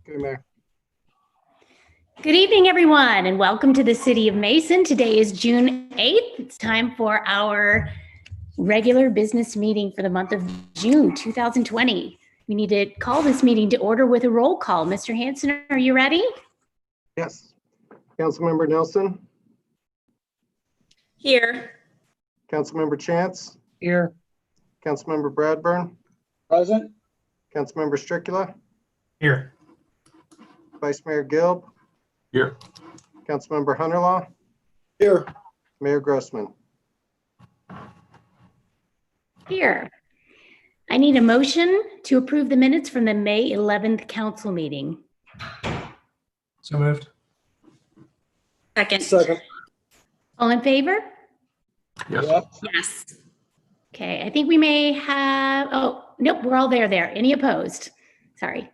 Okay, Mayor. Good evening, everyone, and welcome to the City of Mason. Today is June 8th. It's time for our regular business meeting for the month of June 2020. We need to call this meeting to order with a roll call. Mr. Hanson, are you ready? Yes. Councilmember Nelson, Here. Councilmember Chance, Here. Councilmember Bradburn, Present. Councilmember Stricula, Here. Vice Mayor Gilb, Here. Councilmember Hunterlaw, Here. Mayor Grossman. Here. I need a motion to approve the minutes from the May 11th council meeting. So moved. Second. All in favor? Yes. Yes. Okay, I think we may have, oh, nope, we're all there. Any opposed? Sorry.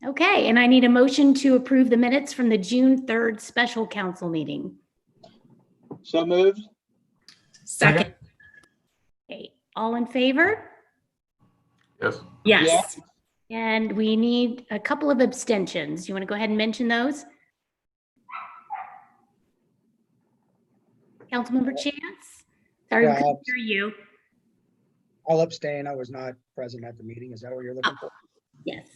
Okay, and I need a motion to approve the minutes from the June 3rd special council meeting. So moved. Second. Okay, all in favor? Yes. Yes. And we need a couple of abstentions. You want to go ahead and mention those? Councilmember Chance? Sorry, we Yeah, couldn't hear you. I'll abstain. I was not present at the meeting. Is that what you're looking for? Yes.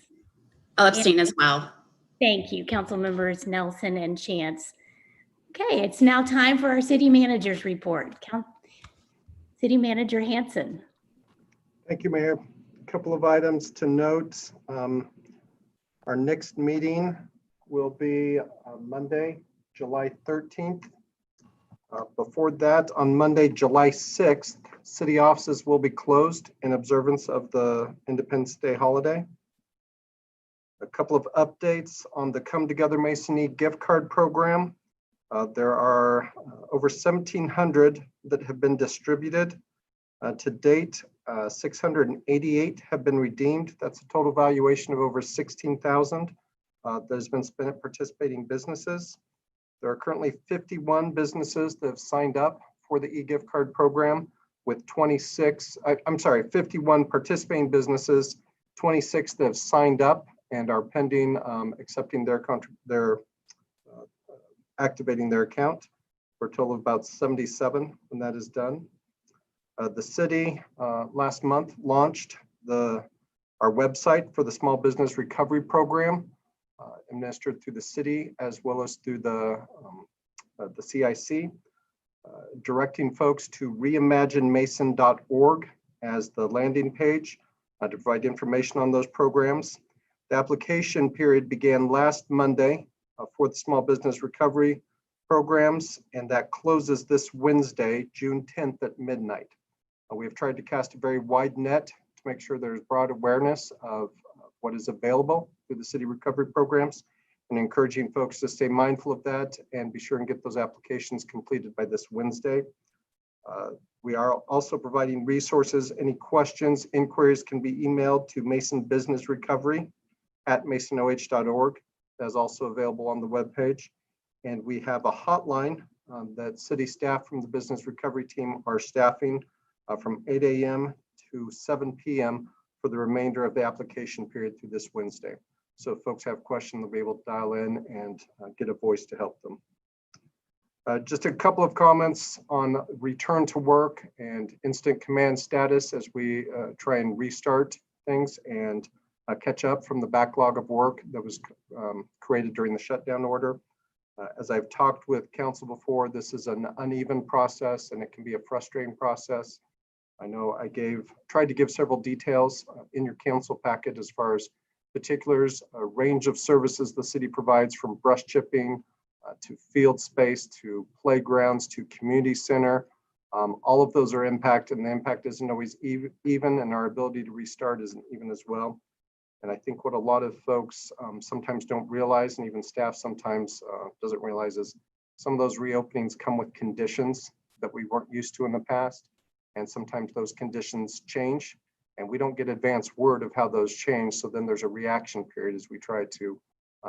I'll abstain as well. Thank you, council members Nelson and Chance. Okay, it's now time for our city manager's report. City Manager Hanson. Thank you, Mayor. A couple of items to note. Our next meeting will be on Monday, July 13th. Before that, on Monday, July 6th, city offices will be closed in observance of the Independence Day holiday. A couple of updates on the Come Together Masonry gift card program. There are over 1,700 that have been distributed. To date, 688 have been redeemed. That's a total valuation of over $16,000 that has been spent at participating businesses. There are currently 51 businesses that have signed up for the e-gift card program with 51 participating businesses, 26 that have signed up and are pending accepting activating their account for a total of about 77 when that is done. The city last month launched our website for the Small Business Recovery Program, administered through the city as well as through the CIC, directing folks to reimaginemason.org as the landing page to provide information on those programs. The application period began last Monday for the Small Business Recovery programs, and that closes this Wednesday, June 10th at midnight. We have tried to cast a very wide net to make sure there's broad awareness of what is available through the city recovery programs, and encouraging folks to stay mindful of that and be sure and get those applications completed by this Wednesday. We are also providing resources. Any questions, inquiries can be emailed to masonbusinessrecovery@masonoh.org. That is also available on the webpage. And we have a hotline that city staff from the business recovery team are staffing from 8 a.m. to 7 p.m. for the remainder of the application period through this Wednesday. So if folks have questions, they'll be able to dial in and get a voice to help them. Just a couple of comments on return to work and instant command status as we try and restart things and catch up from the backlog of work that was created during the shutdown order. As I've talked with council before, this is an uneven process and it can be a frustrating process. I know I tried to give several details in your council packet as far as particulars, a range of services the city provides, from brush chipping to field space to playgrounds to community center. All of those are impacted, and the impact isn't always even, and our ability to restart isn't even as well. And I think what a lot of folks sometimes don't realize, and even staff sometimes doesn't realize, is some of those reopenings come with conditions that we weren't used to in the past. And sometimes those conditions change and we don't get advance word of how those change. So then there's a reaction period as we try to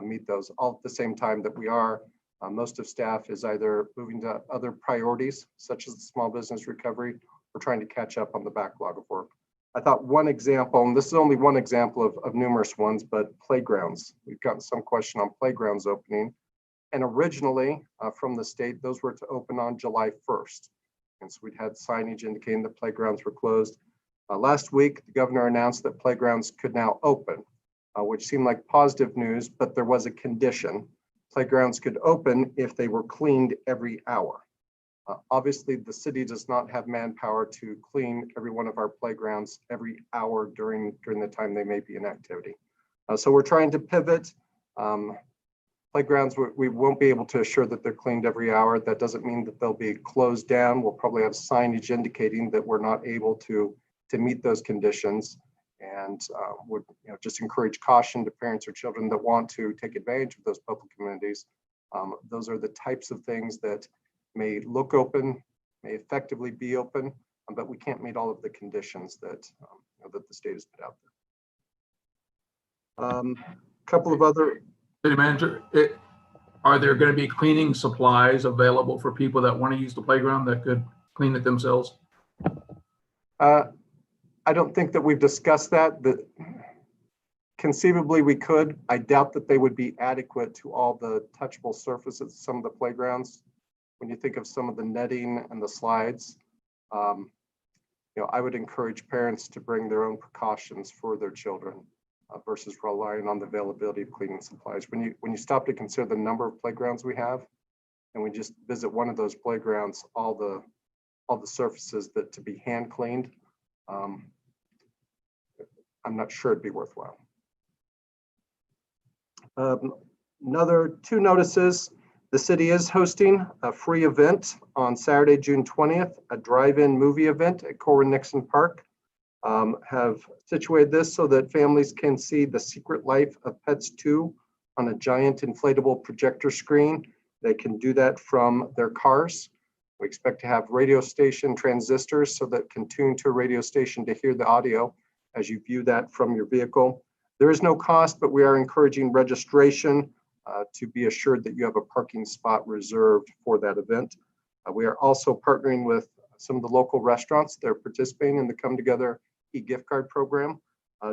meet those, all at the same time that we are, most of staff is either moving to other priorities, such as the small business recovery, or trying to catch up on the backlog of work. I thought one example, and this is only one example of numerous ones, but playgrounds. We've gotten some question on playgrounds opening. And originally from the state, those were to open on July 1st. And so we'd had signage indicating that playgrounds were closed. Last week, the governor announced that playgrounds could now open, which seemed like positive news, but there was a condition. Playgrounds could open if they were cleaned every hour. Obviously, the city does not have manpower to clean every one of our playgrounds every hour during the time they may be in activity. So we're trying to pivot. Playgrounds, we won't be able to assure that they're cleaned every hour. That doesn't mean that they'll be closed down. We'll probably have signage indicating that we're not able to meet those conditions, and would just encourage caution to parents or children that want to take advantage of those public amenities. Those are the types of things that may look open, may effectively be open, but we can't meet all of the conditions that that the state has put out there. Couple of other. City Manager, are there going to be cleaning supplies available for people that want to use the playground that could clean it themselves? I don't think that we've discussed that. Conceivably we could. I doubt that they would be adequate to all the touchable surfaces at some of the playgrounds. When you think of some of the netting and the slides, I would encourage parents to bring their own precautions for their children versus relying on the availability of cleaning supplies. When you stop to consider the number of playgrounds we have, and we just visit one of those playgrounds, all the surfaces that to be hand cleaned, I'm not sure it'd be worthwhile. Another two notices. The city is hosting a free event on Saturday, June 20th, a drive-in movie event at Corwin Nixon Park. Have situated this so that families can see The Secret Life of Pets 2 on a giant inflatable projector screen. They can do that from their cars. We expect to have radio station transistors so that can tune to a radio station to hear the audio as you view that from your vehicle. There is no cost, but we are encouraging registration to be assured that you have a parking spot reserved for that event. We are also partnering with some of the local restaurants that are participating in the Come Together e-gift card program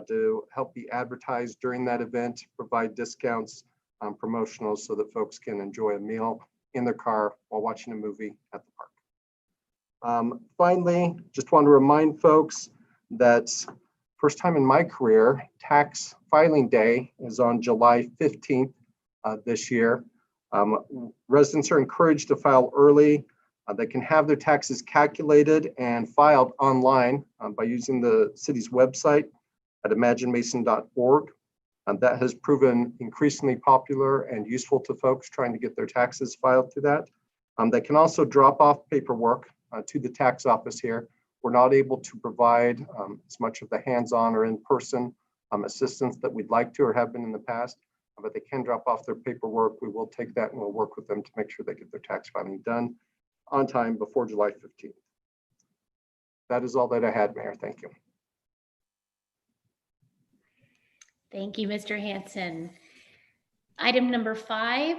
to help be advertised during that event, provide discounts, promotionals so that folks can enjoy a meal in their car while watching a movie at the park. Finally, just want to remind folks that first time in my career, tax filing day is on July 15th this year. Residents are encouraged to file early. They can have their taxes calculated and filed online by using the city's website at imaginemason.org. That has proven increasingly popular and useful to folks trying to get their taxes filed through that. They can also drop off paperwork to the tax office here. We're not able to provide as much of the hands-on or in-person assistance that we'd like to or have been in the past, but they can drop off their paperwork. We will take that and we'll work with them to make sure they get their tax filing done on time before July 15th. That is all that I had, Mayor. Thank you. Thank you, Mr. Hanson. Item number 5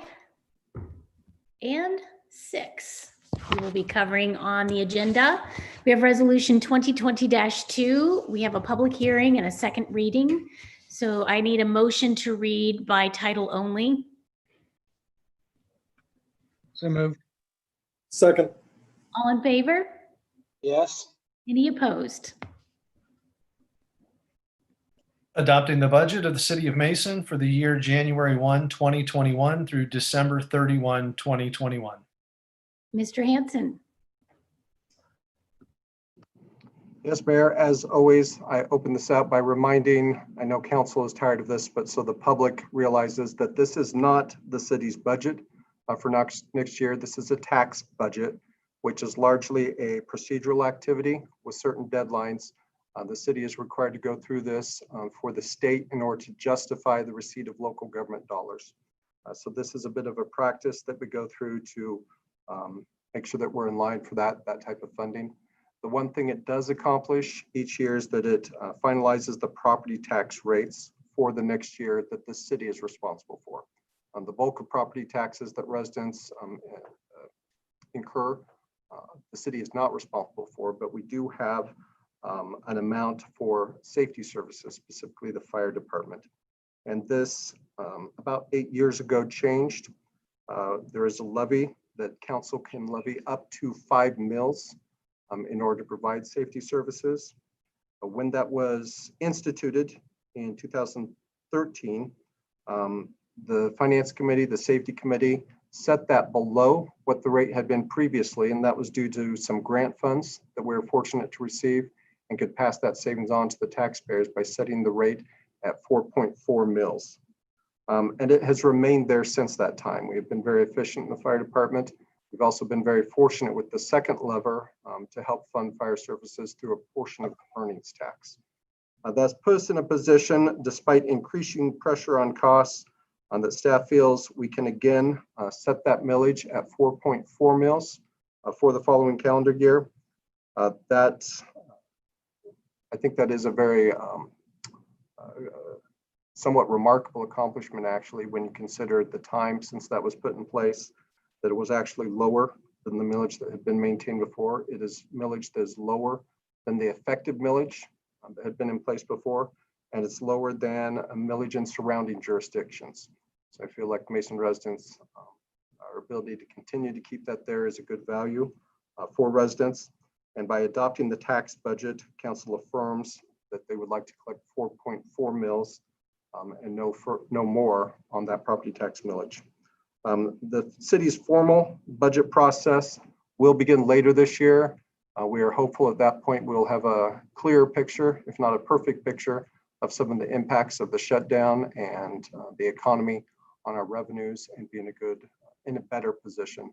and 6 we will be covering on the agenda. We have resolution 2020-2. We have a public hearing and a second reading. So I need a motion to read by title only. So moved. Second. All in favor? Yes. Any opposed? Adopting the budget of the City of Mason for the year January 1, 2021 through December 31, 2021. Mr. Hanson. Yes, Mayor, as always, I open this out by reminding, I know council is tired of this, but so the public realizes that this is not the city's budget for next year. This is a tax budget, which is largely a procedural activity with certain deadlines. The city is required to go through this for the state in order to justify the receipt of local government dollars. So this is a bit of a practice that we go through to make sure that we're in line for that type of funding. The one thing it does accomplish each year is that it finalizes the property tax rates for the next year that the city is responsible for. The bulk of property taxes that residents incur, the city is not responsible for, but we do have an amount for safety services, specifically the fire department. And this about 8 years ago changed. There is a levy that council can levy up to 5 mils in order to provide safety services. When that was instituted in 2013, the Finance Committee, the Safety Committee set that below what the rate had been previously, and that was due to some grant funds that we were fortunate to receive and could pass that savings on to the taxpayers by setting the rate at 4.4 mils. And it has remained there since that time. We have been very efficient in the fire department. We've also been very fortunate with the second lever to help fund fire services through a portion of the earnings tax. That's put us in a position, despite increasing pressure on costs, that staff feels we can again set that millage at 4.4 mils for the following calendar year. I think that is a very somewhat remarkable accomplishment, actually, when you consider the time since that was put in place, that it was actually lower than the millage that had been maintained before. It is millage that is lower than the effective millage that had been in place before, and it's lower than a millage in surrounding jurisdictions. So I feel like Mason residents, our ability to continue to keep that there is a good value for residents. And by adopting the tax budget, council affirms that they would like to collect 4.4 mils and no more on that property tax millage. The city's formal budget process will begin later this year. We are hopeful at that point we'll have a clearer picture, if not a perfect picture, of some of the impacts of the shutdown and the economy on our revenues, and be in a better position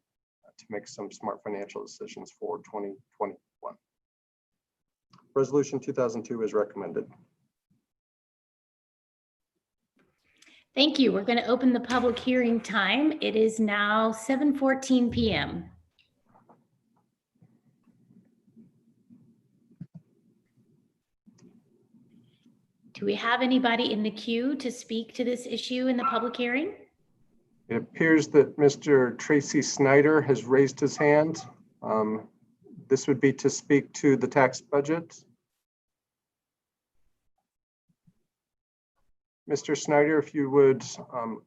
to make some smart financial decisions for 2021. Resolution 2002 is recommended. Thank you. We're going to open the public hearing time. It is now 7:14 p.m. Do we have anybody in the queue to speak to this issue in the public hearing? It appears that Mr. Tracy Snyder has raised his hand. This would be to speak to the tax budget. Mr. Snyder, if you would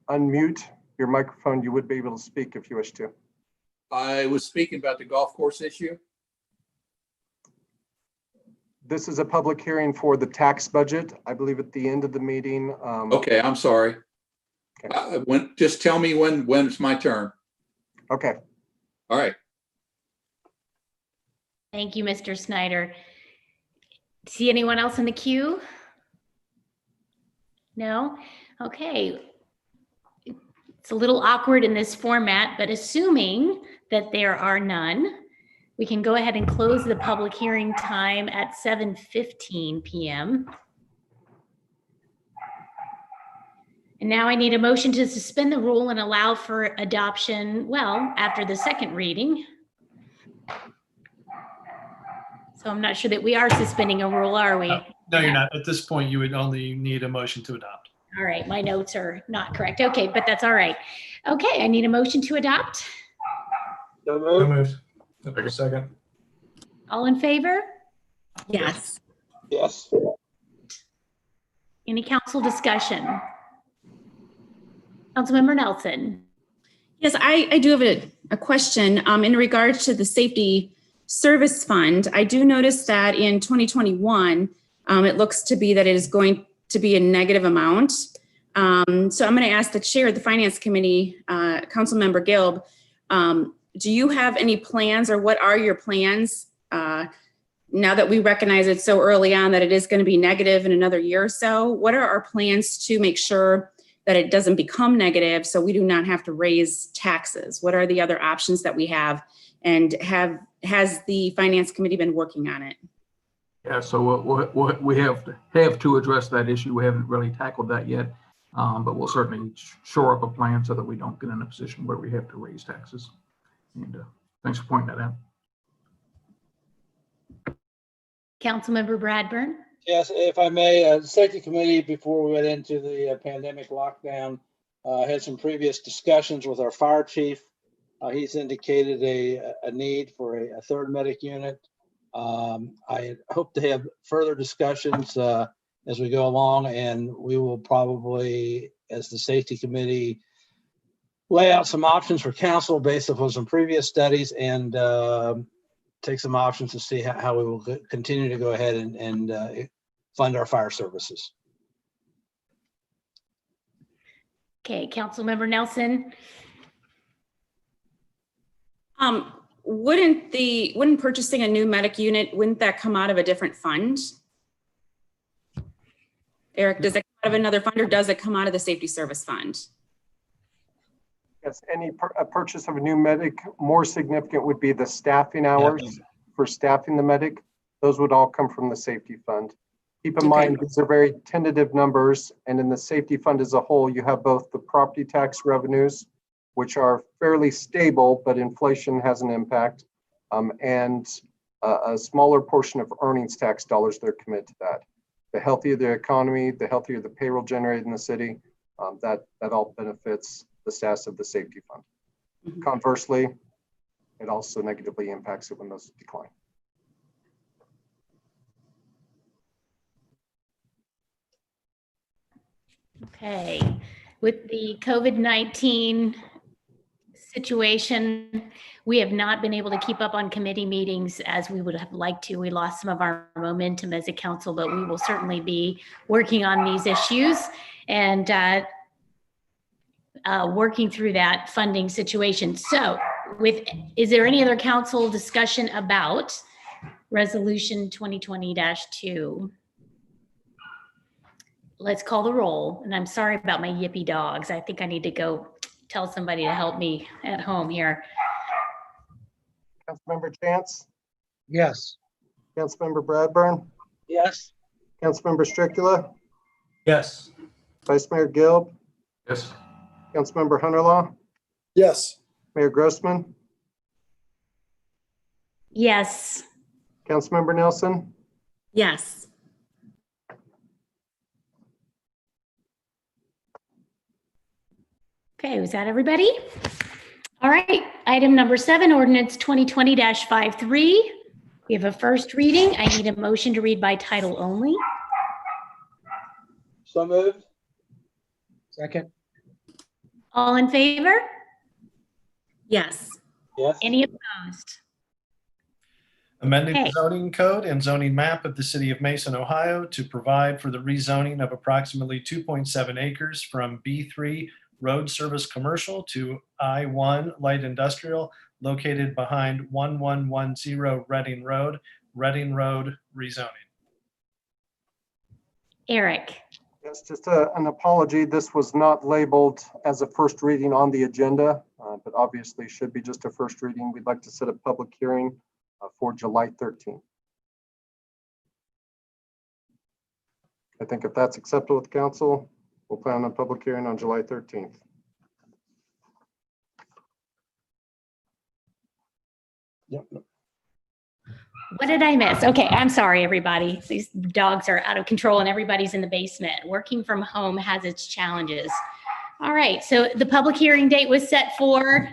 unmute your microphone, you would be able to speak if you wish to. I was speaking about the golf course issue. This is a public hearing for the tax budget. I believe at the end of the meeting. Okay, I'm sorry. Okay. Just tell me when it's my turn. Okay. All right. Thank you, Mr. Snyder. See anyone else in the queue? No? Okay. It's a little awkward in this format, but assuming that there are none, we can go ahead and close the public hearing time at 7:15 p.m. And now I need a motion to suspend the rule and allow for adoption, well, after the second reading. So I'm not sure that we are suspending a rule, are we? No, you're not. At this point, you would only need a motion to adopt. All right, my notes are not correct. Okay, but that's all right. Okay, I need a motion to adopt. So moved. Second. All in favor? Yes. Yes. Any council discussion? Councilmember Nelson. Yes, I do have a question in regards to the safety service fund. I do notice that in 2021, it looks to be that it is going to be a negative amount. So I'm going to ask the chair of the finance committee, Councilmember Gilb, do you have any plans, or what are your plans now that we recognize it so early on that it is going to be negative in another year or so? What are our plans to make sure that it doesn't become negative so we do not have to raise taxes? What are the other options that we have? And has the finance committee been working on it? Yeah, so we have to address that issue. We haven't really tackled that yet, but we'll certainly shore up a plan so that we don't get in a position where we have to raise taxes. And thanks for pointing that out. Councilmember Bradburn. Yes, if I may, the safety committee, before we went into the pandemic lockdown, had some previous discussions with our fire chief. He's indicated a need for a third medic unit. I hope to have further discussions as we go along, and we will probably, as the safety committee, lay out some options for council based upon some previous studies and take some options to see how we will continue to go ahead and fund our fire services. Okay, Councilmember Nelson. Wouldn't purchasing a new medic unit, wouldn't that come out of a different fund? Eric, does it come out of another fund or does it come out of the safety service fund? Yes, a purchase of a new medic, more significant would be the staffing hours for staffing the medic. Those would all come from the safety fund. Keep in mind, these are very tentative numbers, and in the safety fund as a whole, you have both the property tax revenues, which are fairly stable, but inflation has an impact, and a smaller portion of earnings tax dollars that are committed to that. The healthier the economy, the healthier the payroll generated in the city, that all benefits the status of the safety fund. Mhm. Conversely, it also negatively impacts it when those decline. Okay, with the COVID-19 situation, we have not been able to keep up on committee meetings as we would have liked to. We lost some of our momentum as a council, but we will certainly be working on these issues and working through that funding situation. So is there any other council discussion about Resolution 2020-2? Let's call the roll. And I'm sorry about my yippy dogs. I think I need to go tell somebody to help me at home here. Councilmember Chance, Yes. Councilmember Bradburn, Yes. Councilmember Stricula, Yes. Vice Mayor Gilb, Yes. Councilmember Hunterlaw, Yes. Mayor Grossman, Yes. Councilmember Nelson, Yes. Okay, was that everybody? All right, item number 7, ordinance 2020-53. We have a first reading. I need a motion to read by title only. So moved. Second. All in favor? Yes. Yes. Any opposed? Amending Okay. the zoning code and zoning map of the city of Mason, Ohio to provide for the rezoning of approximately 2.7 acres from B3 road service commercial to I1 light industrial located behind 1110 Reading Road rezoning. Eric. yes, just an apology. This was not labeled as a first reading on the agenda, but obviously should be just a first reading. We'd like to set a public hearing for July 13th. I think if that's acceptable with council, we'll plan on a public hearing on July 13th. Yep. What did I miss? Okay, I'm sorry, everybody. These dogs are out of control and everybody's in the basement. Working from home has its challenges. All right, so the public hearing date was set for?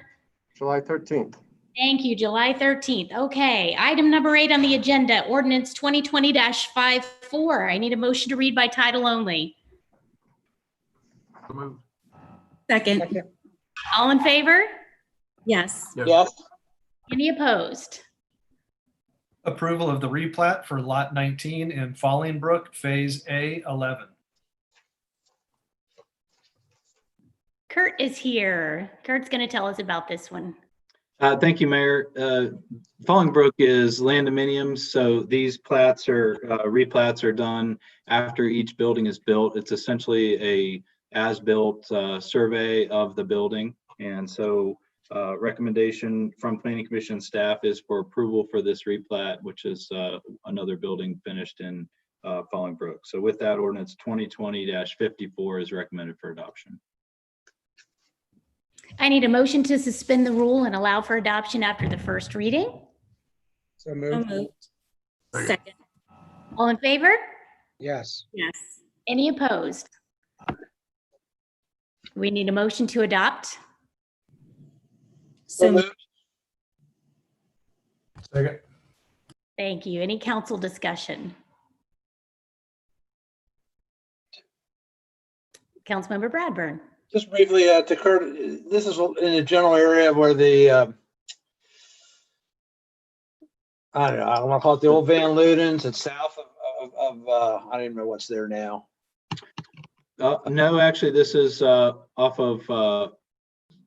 July 13th. Thank you, July 13th. Okay, item number 8 on the agenda, ordinance 2020-54. I need a motion to read by title only. So moved. Second. Second. All in favor? Yes. Yes. Any opposed? Approval of the replat for Lot 19 in Fallingbrook, Phase A11. Kurt is here. Kurt's going to tell us about this one. Thank you, Mayor. Fallingbrook is land dominiums, so these plats are replats are done after each building is built. It's essentially a as-built survey of the building, and so recommendation from Planning Commission staff is for approval for this replat, which is another building finished in Fallingbrook. So with that, ordinance 2020-54 is recommended for adoption. I need a motion to suspend the rule and allow for adoption after the first reading. So So moved. moved. Second. All in favor? Yes. Yes. Any opposed? We need a motion to adopt. So So moved. Second. Thank you. Any council discussion? Councilmember Bradburn. Just briefly, to Kurt, this is in a general area where the, I don't know, I want to call it the old Van Ludens. It's south of I don't even know what's there now. No, actually, this is off of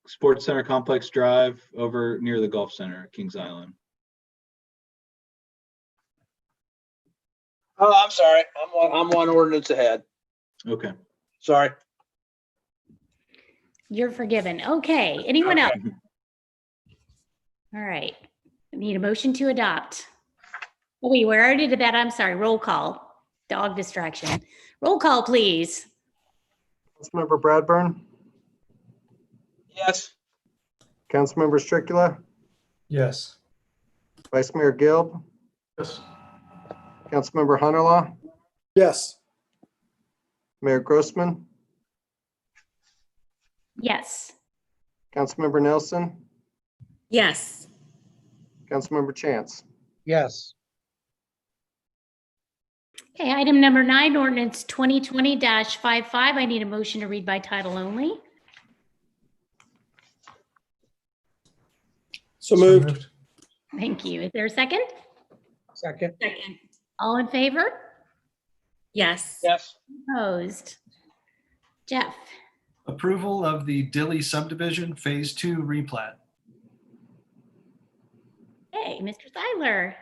Sports Center Complex Drive over near the Golf Center, Kings Island. Oh, I'm sorry. I'm one ordinance ahead. Okay. Sorry. You're forgiven. Okay. Anyone Okay. else? All right. I need a motion to adopt. Oh, wait, we already did that. I'm sorry. Roll call. Dog distraction. Roll call, please. Councilmember Bradburn, Yes. Councilmember Stricula, Yes. Vice Mayor Gilb, Yes. Councilmember Hunterlaw, Yes. Mayor Grossman, Yes. Councilmember Nelson, Yes. Councilmember Chance. Yes. Okay, item number 9, ordinance 2020-55. I need a motion to read by title only. So moved. Thank you. Is there a second? Second. Second. All in favor? Yes. Yes. Opposed? Jeff? Approval of the Dilly Subdivision Phase 2 replat. Hey, Mr. Seiler.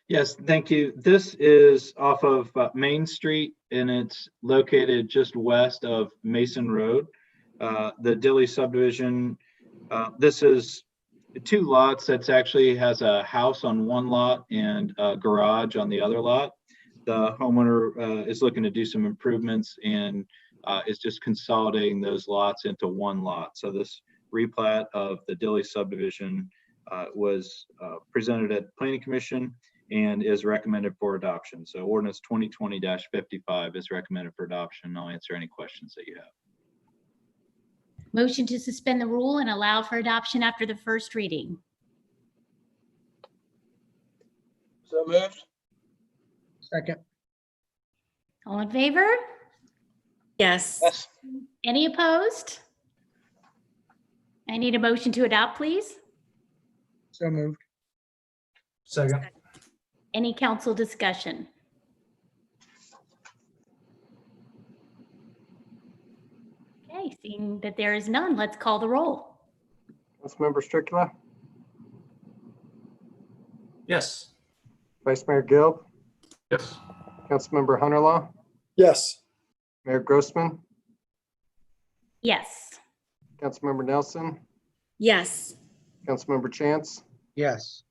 Yes, thank you. This is off of Main Street, and it's located just west of Mason Road. The Dilly Subdivision, this is 2 lots. That's actually has a house on one lot and a garage on the other lot. The homeowner is looking to do some improvements and is just consolidating those lots into one lot. So this replat of the Dilly Subdivision was presented at Planning Commission and is recommended for adoption. So ordinance 2020-55 is recommended for adoption. I'll answer any questions that you have. Motion to suspend the rule and allow for adoption after the first reading. So moved. Second. All in favor? Yes. Yes. Any opposed? I need a motion to adopt, please. So moved. Second. Any council discussion? Okay, seeing that there is none, let's call the roll. Councilmember Stricula, Yes. Vice Mayor Gilb, Yes. Councilmember Hunterlaw, Yes. Mayor Grossman, Yes. Councilmember Nelson, Yes. Councilmember Chance, Yes.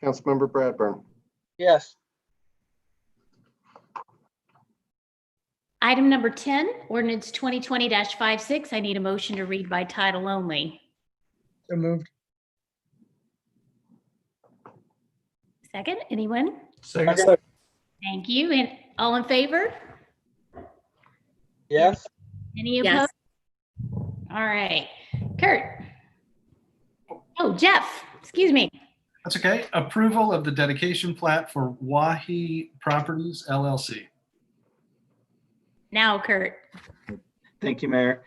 Councilmember Bradburn. Yes. Item number 10, ordinance 2020-56. I need a motion to read by title only. So moved. Second, anyone? Second. Thank you. And all in favor? Yes. Any Yes. opposed? All right. Kurt. Oh, Jeff, excuse me. That's okay. Approval of the dedication plat for Wahi Properties LLC. Now, Kurt. Thank you, Mayor.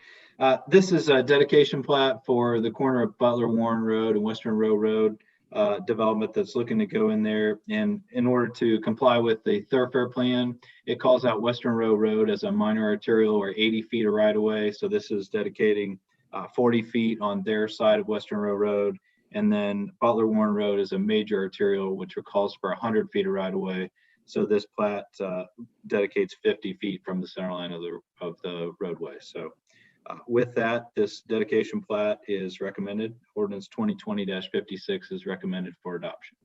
This is a dedication plat for the corner of Butler Warren Road and Western Row Road development that's looking to go in there. And in order to comply with the thoroughfare plan, it calls out Western Row Road as a minor arterial or 80 feet of right of way. So this is dedicating 40 feet on their side of Western Row Road. And then Butler Warren Road is a major arterial, which calls for 100 feet of right of way. So this plat dedicates 50 feet from the center line of the roadway. So with that, this dedication plat is recommended. Ordinance 2020-56 is recommended for adoption.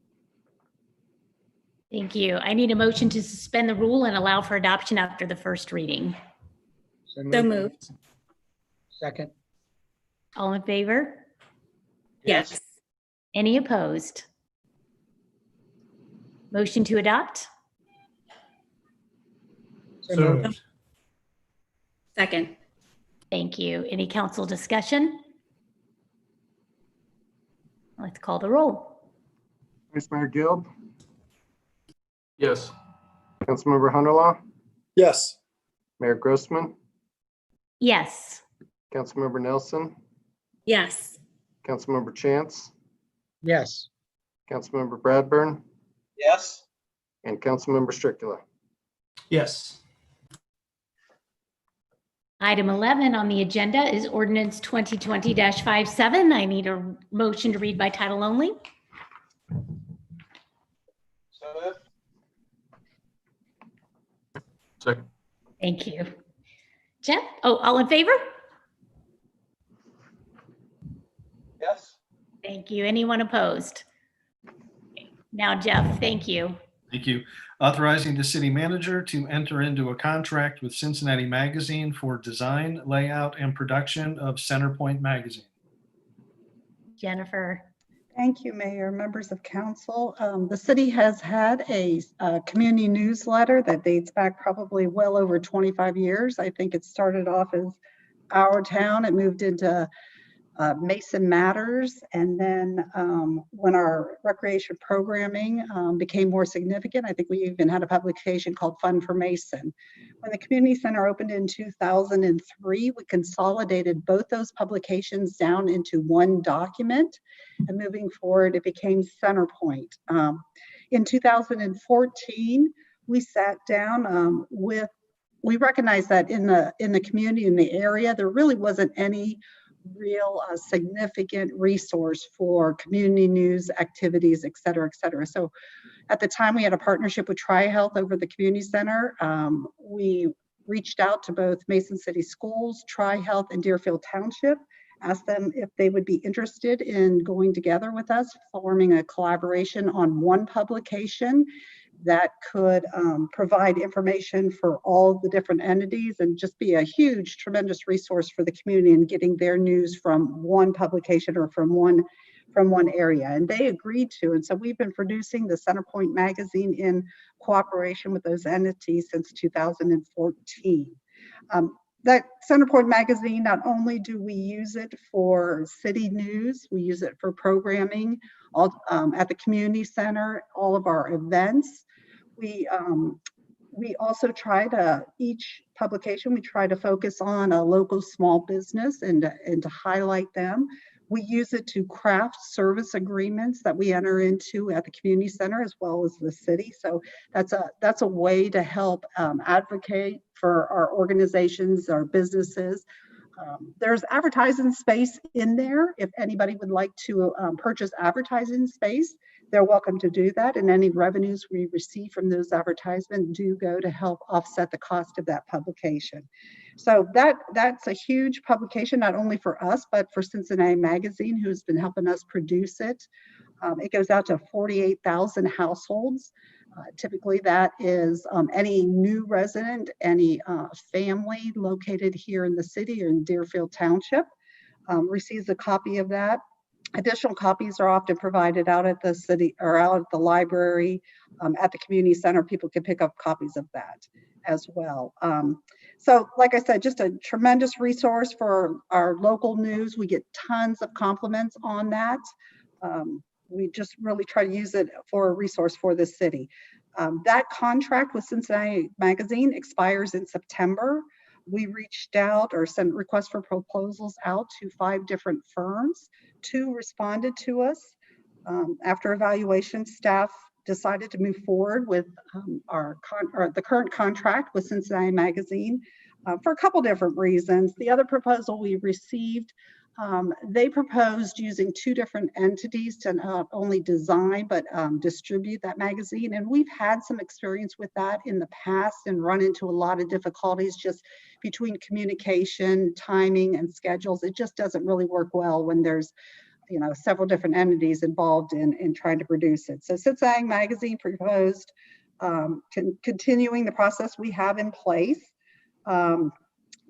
Thank you. I need a motion to suspend the rule and allow for adoption after the first reading. So So moved. moved. Second. All in favor? Yes. Any opposed? Motion to adopt? So moved. Second. Thank you. Any council discussion? Let's call the roll. Vice Mayor Gilb, Yes. Councilmember Hunterlaw, Yes. Mayor Grossman, Yes. Councilmember Nelson, Yes. Councilmember Chance, Yes. Councilmember Bradburn, Yes. and Councilmember Stricula. Yes. Item 11 on the agenda is ordinance 2020-57. I need a motion to read by title only. So moved. Second. Thank you. Jeff? Oh, all in favor? Yes. Thank you. Anyone opposed? Now, Jeff, thank you. Thank you. Authorizing the city manager to enter into a contract with Cincinnati Magazine for design, layout, and production of Centerpoint Magazine. Jennifer. Thank you, Mayor, members of council. The city has had a community newsletter that dates back probably well over 25 years. I think it started off as Our Town. It moved into Mason Matters. And then when our recreation programming became more significant, I think we even had a publication called Fun for Mason. When the community center opened in 2003, we consolidated both those publications down into one document. And moving forward, it became Centerpoint. In 2014, we sat down we recognized that in the community, in the area, there really wasn't any real significant resource for community news activities, et cetera, et cetera. So at the time we had a partnership with Tri-Health over the community center. We reached out to both Mason City Schools, Tri-Health, and Deerfield Township, asked them if they would be interested in going together with us, forming a collaboration on one publication that could provide information for all the different entities and just be a huge, tremendous resource for the community in getting their news from one publication or from one area. And they agreed to, and so we've been producing the Centerpoint Magazine in cooperation with those entities since 2014. That Centerpoint Magazine, not only do we use it for city news, we use it for programming at the community center, all of our events. We also try to, each publication, we try to focus on a local small business and to highlight them. We use it to craft service agreements that we enter into at the community center as well as the city. So that's a way to help advocate for our organizations, our businesses. There's advertising space in there. If anybody would like to purchase advertising space, they're welcome to do that. And any revenues we receive from those advertisements do go to help offset the cost of that publication. So that's a huge publication, not only for us, but for Cincinnati Magazine, who's been helping us produce it. It goes out to 48,000 households. Typically that is any new resident, any family located here in the city or in Deerfield Township receives a copy of that. Additional copies are often provided out at the city or out at the library, at the community center. People can pick up copies of that as well. So like I said, just a tremendous resource for our local news. We get tons of compliments on that. We just really try to use it for a resource for the city. That contract with Cincinnati Magazine expires in September. We reached out or sent requests for proposals out to 5 different firms. 2 responded to us. After evaluation, staff decided to move forward with the current contract with Cincinnati Magazine for a couple different reasons. The other proposal we received, they proposed using 2 different entities to not only design but distribute that magazine. And we've had some experience with that in the past and run into a lot of difficulties just between communication, timing, and schedules. It just doesn't really work well when there's several different entities involved in trying to produce it. So Cincinnati Magazine proposed continuing the process we have in place.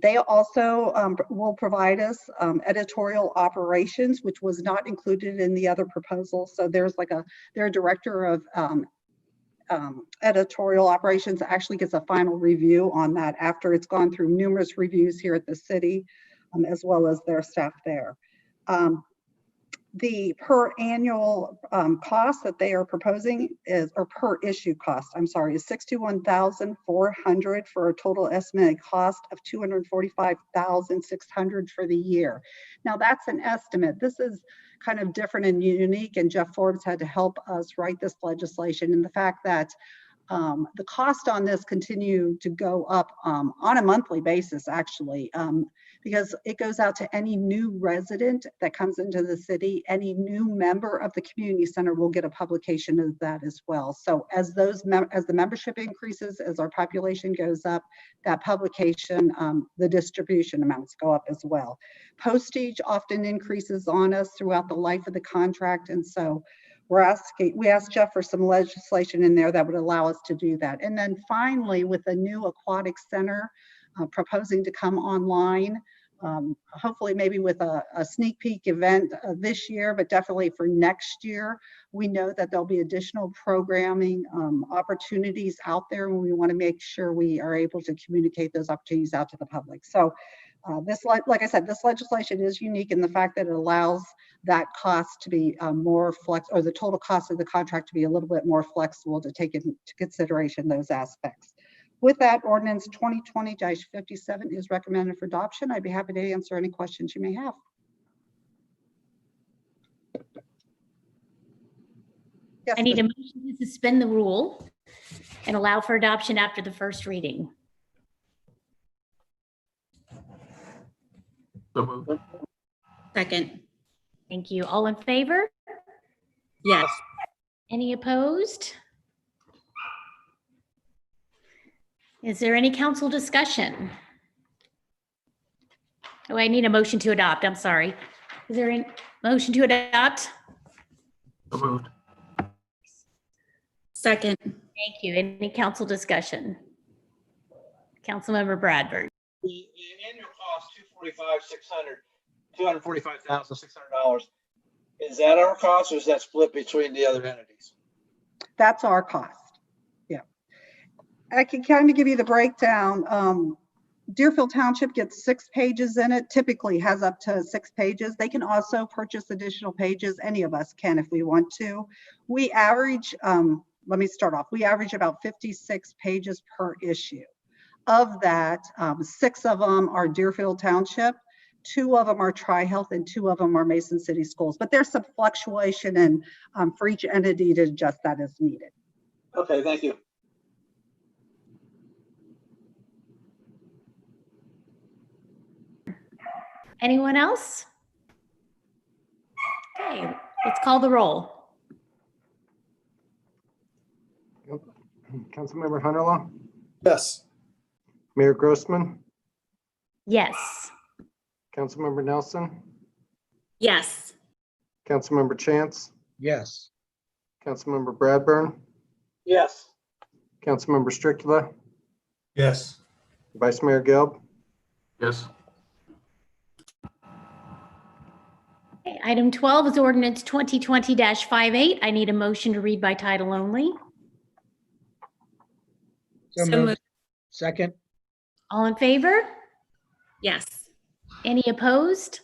They also will provide us editorial operations, which was not included in the other proposal. So there's their director of editorial operations actually gets a final review on that after it's gone through numerous reviews here at the city, as well as their staff there. The per annual cost that they are proposing is, or per issue cost, I'm sorry, is $61,400 for a total estimated cost of $245,600 for the year. Now that's an estimate. This is kind of different and unique, and Jeff Forbes had to help us write this legislation, and the fact that the cost on this continue to go up on a monthly basis, actually, because it goes out to any new resident that comes into the city. Any new member of the community center will get a publication of that as well. So as the membership increases, as our population goes up, that publication, the distribution amounts go up as well. Postage often increases on us throughout the life of the contract, and so we asked Jeff for some legislation in there that would allow us to do that. And then finally, with a new aquatic center proposing to come online, hopefully maybe with a sneak peek event this year, but definitely for next year, we know that there'll be additional programming opportunities out there, and we want to make sure we are able to communicate those opportunities out to the public. So like I said, this legislation is unique in the fact that it allows that cost to be more or the total cost of the contract to be a little bit more flexible to take into consideration those aspects. With that, ordinance 2020-57 is recommended for adoption. I'd be happy to answer any questions you may have. Yes, I need a motion to suspend the rule and allow for adoption after the first reading. So moved. Second. Thank you. All in favor? Yes. Any opposed? Is there any council discussion? Oh, I need a motion to adopt. I'm sorry. Is there a motion to adopt? So moved. Second. Thank you. Any council discussion? Councilmember Bradford. The annual cost, $245,600. Is that our cost, or is that split between the other entities? That's our cost. Yeah. I can kind of give you the breakdown. Deerfield Township gets 6 pages in it, typically has up to 6 pages. They can also purchase additional pages. Any of us can if we want to. We average, let me start off. We average about 56 pages per issue. Of that, 6 of them are Deerfield Township, 2 of them are Tri-Health, and 2 of them are Mason City Schools. But there's some fluctuation in for each entity to adjust that as needed. Okay, thank you. Anyone else? Okay, let's call the roll. Councilmember Hunterlaw, Yes. Mayor Grossman, Yes. Councilmember Nelson, Yes. Councilmember Chance, Yes. Councilmember Bradburn, Yes. Councilmember Stricula, Yes. Vice Mayor Gelb. Yes. Okay, item 12 is ordinance 2020-58. I need a motion to read by title only. So So moved. moved. Second. All in favor? Yes. Any opposed?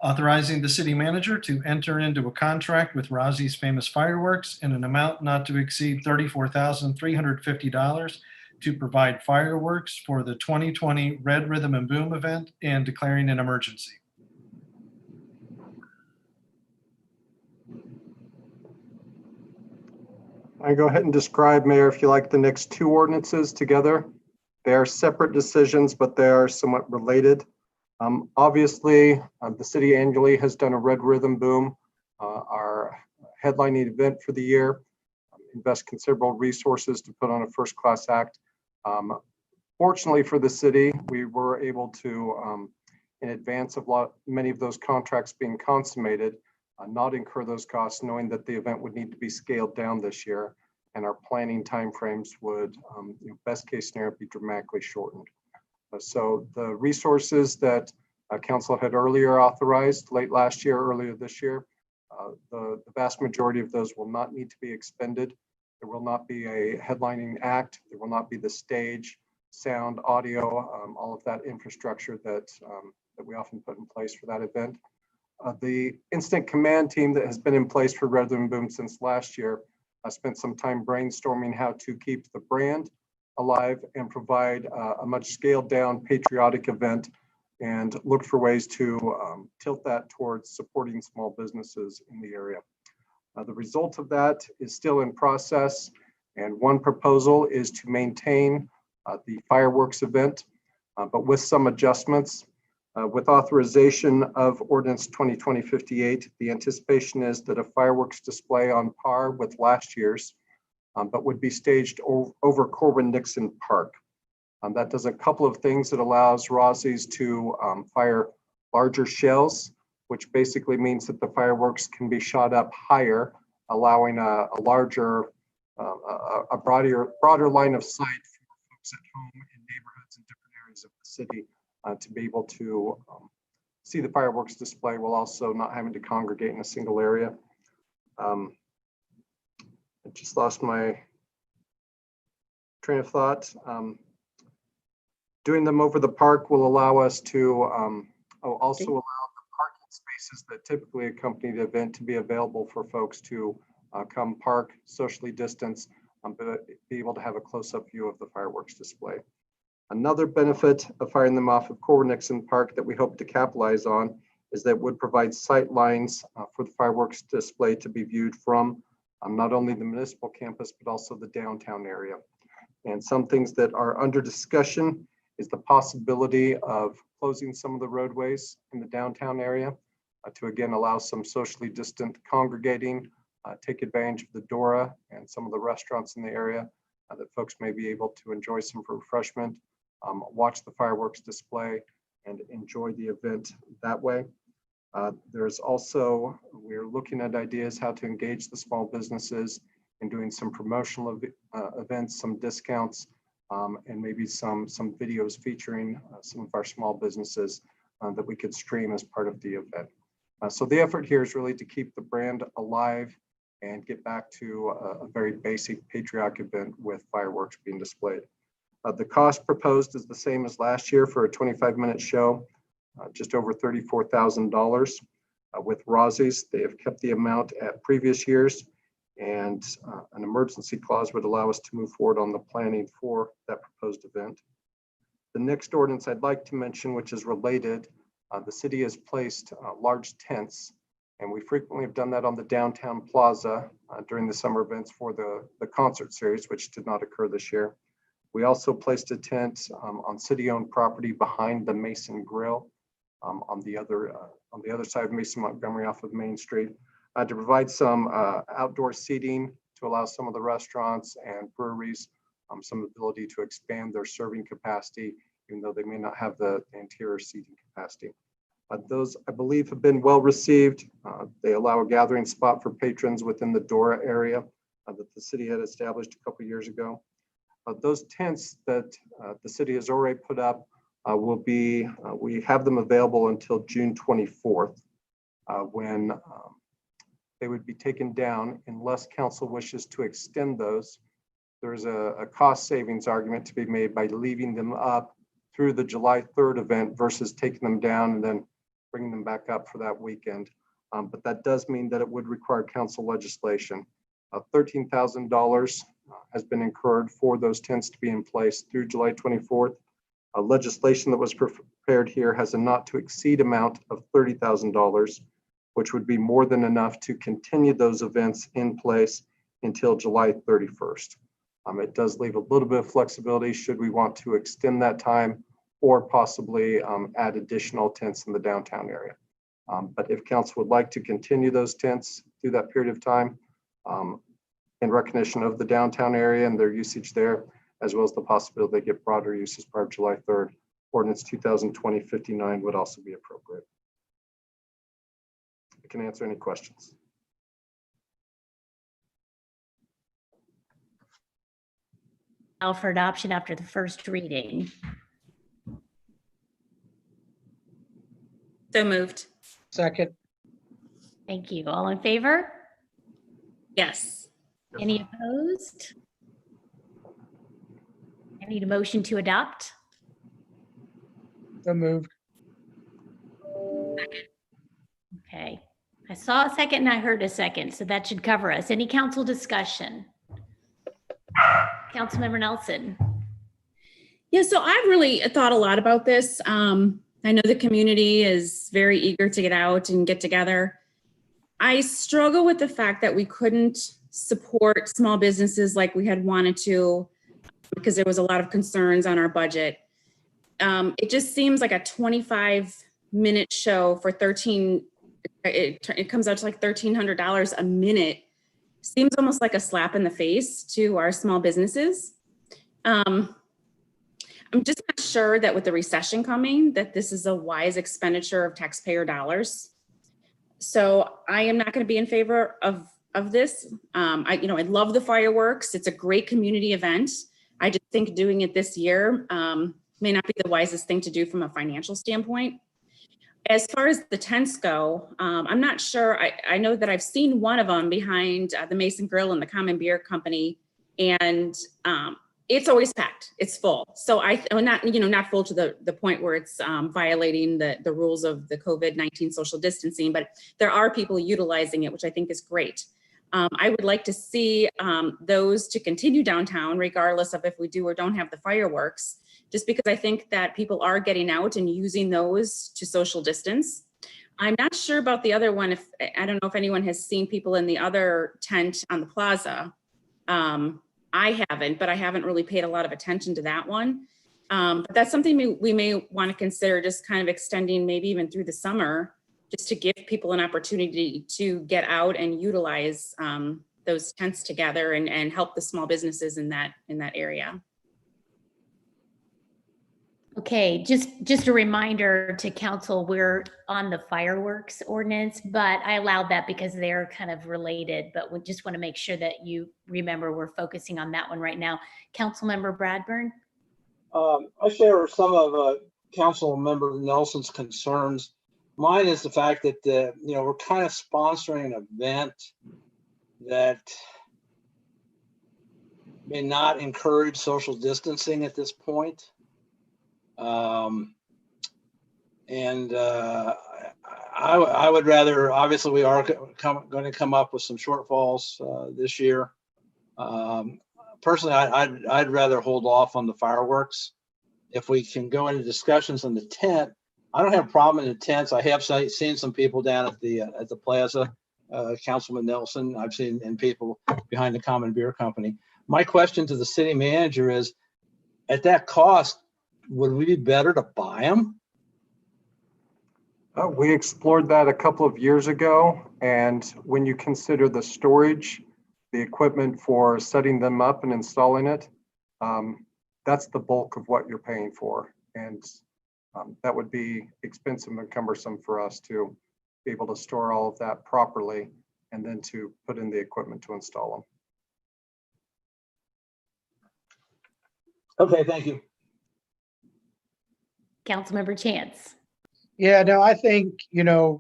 Authorizing the city manager to enter into a contract with Rozzi's Famous Fireworks in an amount not to exceed $34,350 to provide fireworks for the 2020 Red Rhythm and Boom event and declaring an emergency. I go ahead and describe, Mayor, if you like, the next 2 ordinances together. They are separate decisions, but they are somewhat related. Obviously, the city annually has done a Red Rhythm Boom, our headlining event for the year. Invest considerable resources to put on a first-class act. Fortunately for the city, we were able to, in advance of many of those contracts being consummated, not incur those costs, knowing that the event would need to be scaled down this year, and our planning timeframes would, best case scenario, be dramatically shortened. So the resources that council had earlier authorized late last year, earlier this year, the vast majority of those will not need to be expended. There will not be a headlining act. There will not be the stage, sound, audio, all of that infrastructure that we often put in place for that event. The incident command team that has been in place for Red Ribbon Boom since last year spent some time brainstorming how to keep the brand alive and provide a much scaled down patriotic event, and look for ways to tilt that towards supporting small businesses in the area. The result of that is still in process, and one proposal is to maintain the fireworks event, but with some adjustments. With authorization of Ordinance 2020-58, the anticipation is that a fireworks display on par with last year's, but would be staged over Corbin Nixon Park. That does a couple of things. It allows Rosie's to fire larger shells, which basically means that the fireworks can be shot up higher, allowing a larger, a broader line of sight for folks at home in neighborhoods and different areas of the city to be able to see the fireworks display while also not having to congregate in a single area. I just lost my train of thought. Doing them over the park will allow us to also allow the parking spaces that typically accompany the event to be available for folks to come park, socially distance, but be able to have a close-up view of the fireworks display. Another benefit of firing them off of Corbin Nixon Park that we hope to capitalize on is that it would provide sight lines for the fireworks display to be viewed from not only the municipal campus, but also the downtown area. And some things that are under discussion is the possibility of closing some of the roadways in the downtown area to again allow some socially distant congregating, take advantage of the Dora and some of the restaurants in the area that folks may be able to enjoy some refreshment, watch the fireworks display, and enjoy the event that way. There's also, we're looking at ideas how to engage the small businesses in doing some promotional events, some discounts, and maybe some videos featuring some of our small businesses that we could stream as part of the event. So the effort here is really to keep the brand alive and get back to a very basic patriotic event with fireworks being displayed. The cost proposed is the same as last year for a 25-minute show, just over $34,000. With Rosie's, they have kept the amount at previous years, and an emergency clause would allow us to move forward on the planning for that proposed event. The next ordinance I'd like to mention, which is related, the city has placed large tents, and we frequently have done that on the downtown plaza during the summer events for the concert series, which did not occur this year. We also placed a tent on city-owned property behind the Mason Grill on the other side of Mason Montgomery off of Main Street to provide some outdoor seating to allow some of the restaurants and breweries some ability to expand their serving capacity, even though they may not have the interior seating capacity. Those, I believe, have been well received. They allow a gathering spot for patrons within the Dora area that the city had established a couple years ago. Those tents that the city has already put up will be, we have them available until June 24th, when they would be taken down unless council wishes to extend those. There's a cost savings argument to be made by leaving them up through the July 3rd event versus taking them down and then bringing them back up for that weekend. But that does mean that it would require council legislation. $13,000 has been incurred for those tents to be in place through July 24th. Legislation that was prepared here has a not to exceed amount of $30,000, which would be more than enough to continue those events in place until July 31st. It does leave a little bit of flexibility should we want to extend that time or possibly add additional tents in the downtown area. But if council would like to continue those tents through that period of time, in recognition of the downtown area and their usage there, as well as the possibility they get broader use as part of July 3rd, Ordinance 2020-59 would also be appropriate. I can answer any questions. Now for adoption after the first reading. So moved. Second. Thank you. All in favor? Yes. Any opposed? I need a motion to adopt. So moved. Okay. I saw a second and I heard a second, so that should cover us. Any council discussion? Councilmember Nelson. Yeah, so I've really thought a lot about this. I know the community is very eager to get out and get together. I struggle with the fact that we couldn't support small businesses like we had wanted to because there was a lot of concerns on our budget. It just seems like a 25-minute show for it comes out to like $1,300 a minute. Seems almost like a slap in the face to our small businesses. I'm just not sure that with the recession coming, that this is a wise expenditure of taxpayer dollars. So I am not going to be in favor of this. I love the fireworks. It's a great community event. I just think doing it this year may not be the wisest thing to do from a financial standpoint. As far as the tents go, I'm not sure. I know that I've seen one of them behind the Mason Grill and the Common Beer Company, and it's always packed. It's full. So I'm not full to the point where it's violating the rules of the COVID-19 social distancing, but there are people utilizing it, which I think is great. I would like to see those to continue downtown, regardless of if we do or don't have the fireworks, just because I think that people are getting out and using those to social distance. I'm not sure about the other one. I don't know if anyone has seen people in the other tent on the plaza. I haven't, but I haven't really paid a lot of attention to that one. But that's something we may want to consider, just kind of extending maybe even through the summer, just to give people an opportunity to get out and utilize those tents together and help the small businesses in that area. Okay, just a reminder to council, we're on the fireworks ordinance, but I allowed that because they're kind of related, but we just want to make sure that you remember we're focusing on that one right now. Councilmember Bradburn? I share some of Council Member Nelson's concerns. Mine is the fact that we're kind of sponsoring an event that may not encourage social distancing at this point. I would rather, obviously we are going to come up with some shortfalls this year. Personally, I'd rather hold off on the fireworks. If we can go into discussions on the tent, I don't have a problem in the tents. I have seen some people down at the plaza, Councilman Nelson. I've seen and people behind the Common Beer Company. My question to the city manager is, at that cost, would we be better to buy them? We explored that a couple of years ago, and when you consider the storage, the equipment for setting them up and installing it, that's the bulk of what you're paying for. And that would be expensive and cumbersome for us to be able to store all of that properly and then to put in the equipment to install them. Okay, thank you. Councilmember Chance? Yeah, no, I think,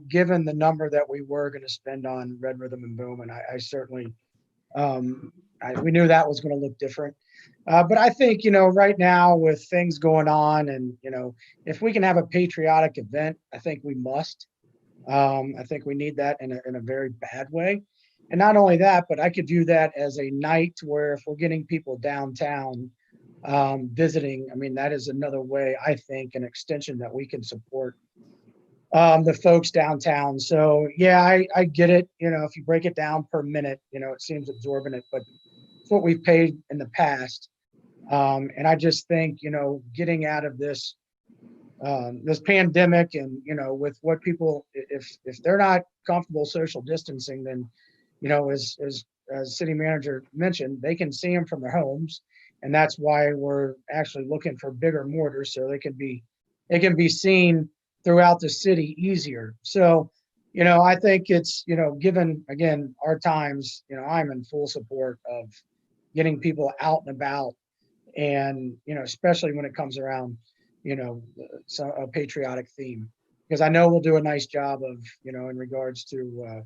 given the number that we were going to spend on Red Rhythm and Boom, and I certainly, we knew that was going to look different. But I think, right now with things going on and, if we can have a patriotic event, I think we must. I think we need that in a very bad way. And not only that, but I could view that as a night where if we're getting people downtown visiting, I mean, that is another way, I think, an extension that we can support the folks downtown. So yeah, I get it. If you break it down per minute, it seems exorbitant, but it's what we've paid in the past. And I just think, getting out of this pandemic and, with what people, if they're not comfortable social distancing, then, as city manager mentioned, they can see them from their homes. And that's why we're actually looking for bigger mortars so they can be seen throughout the city easier. So, I think it's, given again our times, I'm in full support of getting people out and about, and especially when it comes around, a patriotic theme, because I know we'll do a nice job of, in regards to,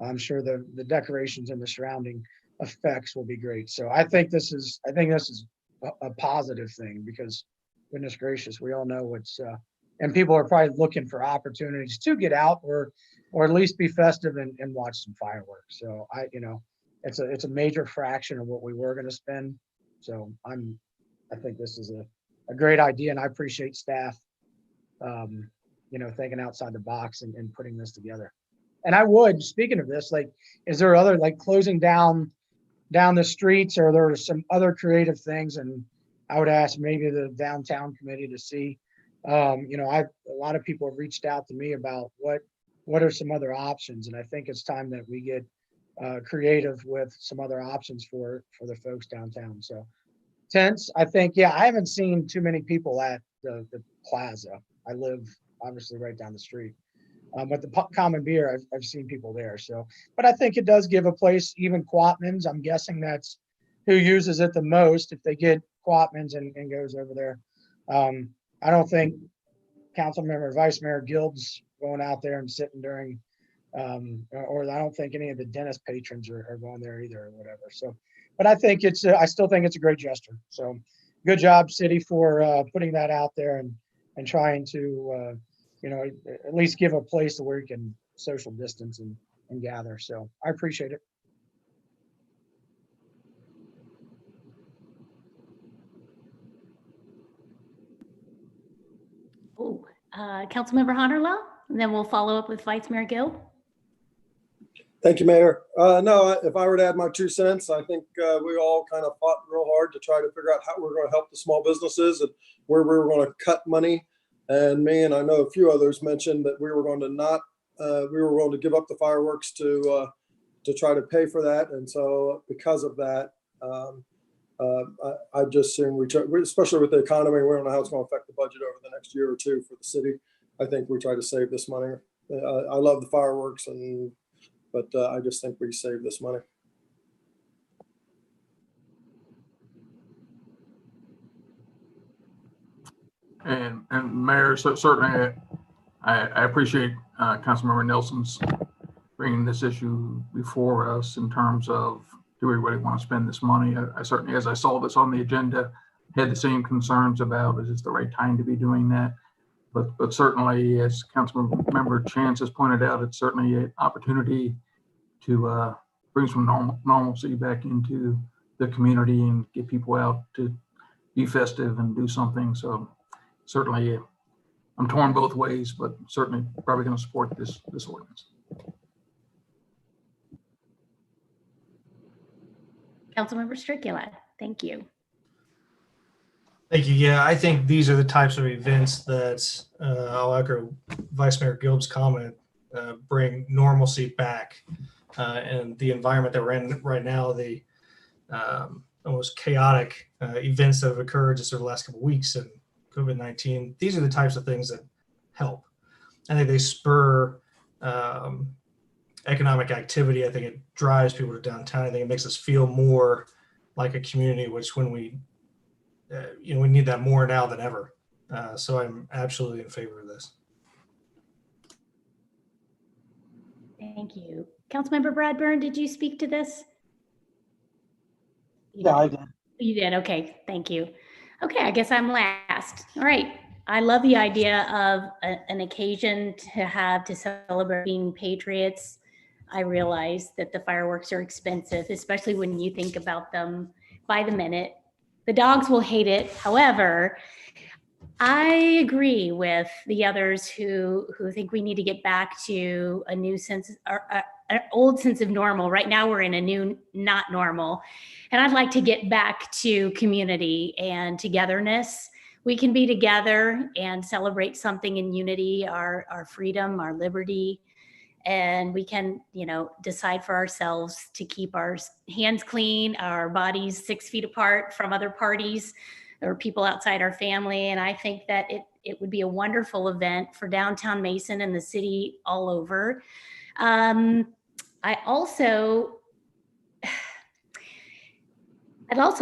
I'm sure the decorations and the surrounding effects will be great. So I think this is a positive thing, because goodness gracious, we all know and people are probably looking for opportunities to get out or at least be festive and watch some fireworks. So it's a major fraction of what we were going to spend. So I think this is a great idea, and I appreciate staff, thinking outside the box and putting this together. And I would, speaking of this, like, is there other, like, closing down the streets, or there are some other creative things? And I would ask maybe the downtown committee to see, a lot of people have reached out to me about what are some other options. And I think it's time that we get creative with some other options for the folks downtown. So tents, I think, I haven't seen too many people at the plaza. I live obviously right down the street. But the common beer, I've seen people there. So, but I think it does give a place, even Quatman's. I'm guessing that's who uses it the most. If they get Quatman's and goes over there, I don't think Councilmember Vice Mayor Gilb's going out there and sitting during, or I don't think any of the dentist patrons are going there either, or whatever. So, but I think I still think it's a great gesture. So, good job, city, for putting that out there and trying to. At least give a place where you can social distance and gather. So I appreciate it. Councilmember Honderlaw, and then we'll follow up with Vice Mayor Gill. Thank you, Mayor. No, if I were to add my 2 cents, I think we all kind of fought real hard to try to figure out how we're going to help the small businesses and where we were going to cut money. And me, and I know a few others mentioned that we were going to give up the fireworks to try to pay for that. And so because of that, I just assume especially with the economy, we don't know how it's going to affect the budget over the next year or two for the city. I think we try to save this money. I love the fireworks, but I just think we save this money. And Mayor, certainly I appreciate Councilmember Nelson's bringing this issue before us in terms of, do we really want to spend this money? I certainly, as I saw this on the agenda, had the same concerns about, is this the right time to be doing that? But certainly, as Councilmember Chance has pointed out, it's certainly an opportunity to bring some normalcy back into the community and get people out to be festive and do something. So certainly, I'm torn both ways, but certainly probably going to support this ordinance. Councilmember Stricula, thank you. Thank you. Yeah, I think these are the types of events that I'll echo Vice Mayor Gilb's comment, bring normalcy back, and the environment that we're in right now, the almost chaotic events that have occurred just over the last couple of weeks and COVID-19. These are the types of things that help. I think they spur economic activity. I think it drives people to downtown. I think it makes us feel more like a community, which when we need that more now than ever. So I'm absolutely in favor of this. Thank you. Councilmember Bradburn, did you speak to this? Yeah, I did. You did. Okay. Thank you. Okay. I guess I'm last. All right. I love the idea of an occasion to celebrate being patriots. I realize that the fireworks are expensive, especially when you think about them by the minute. The dogs will hate it. However, I agree with the others who think we need to get back to a new sense, or an old sense of normal. Right now we're in a new not normal. And I'd like to get back to community and togetherness. We can be together and celebrate something in unity, our freedom, our liberty. And we can, decide for ourselves to keep our hands clean, our bodies 6 feet apart from other parties or people outside our family. And I think that it would be a wonderful event for downtown Mason and the city all over. I'd also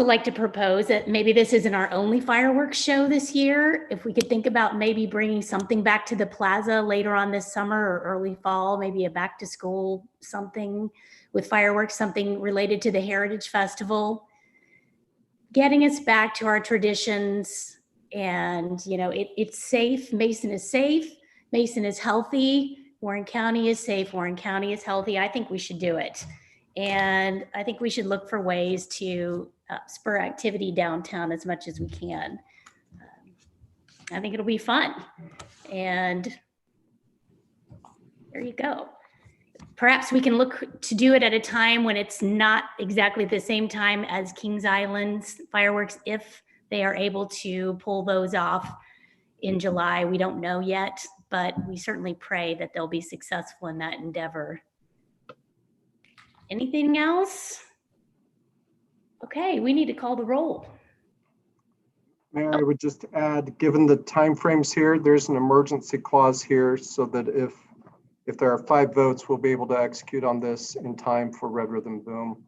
like to propose that maybe this isn't our only fireworks show this year. If we could think about maybe bringing something back to the plaza later on this summer or early fall, maybe a back to school something with fireworks, something related to the Heritage Festival, getting us back to our traditions And, you know, it's safe. Mason is safe. Mason is healthy. Warren County is safe. Warren County is healthy. I think we should do it. And I think we should look for ways to spur activity downtown as much as we can. I think it'll be fun. And there you go. Perhaps we can look to do it at a time when it's not exactly the same time as Kings Island's fireworks, if they are able to pull those off in July. We don't know yet, but we certainly pray that they'll be successful in that endeavor. Anything else? Okay, we need to call the roll. Mayor, I would just add, given the timeframes here, there's an emergency clause here so that if there are 5 votes, we'll be able to execute on this in time for Red Rhythm Boom.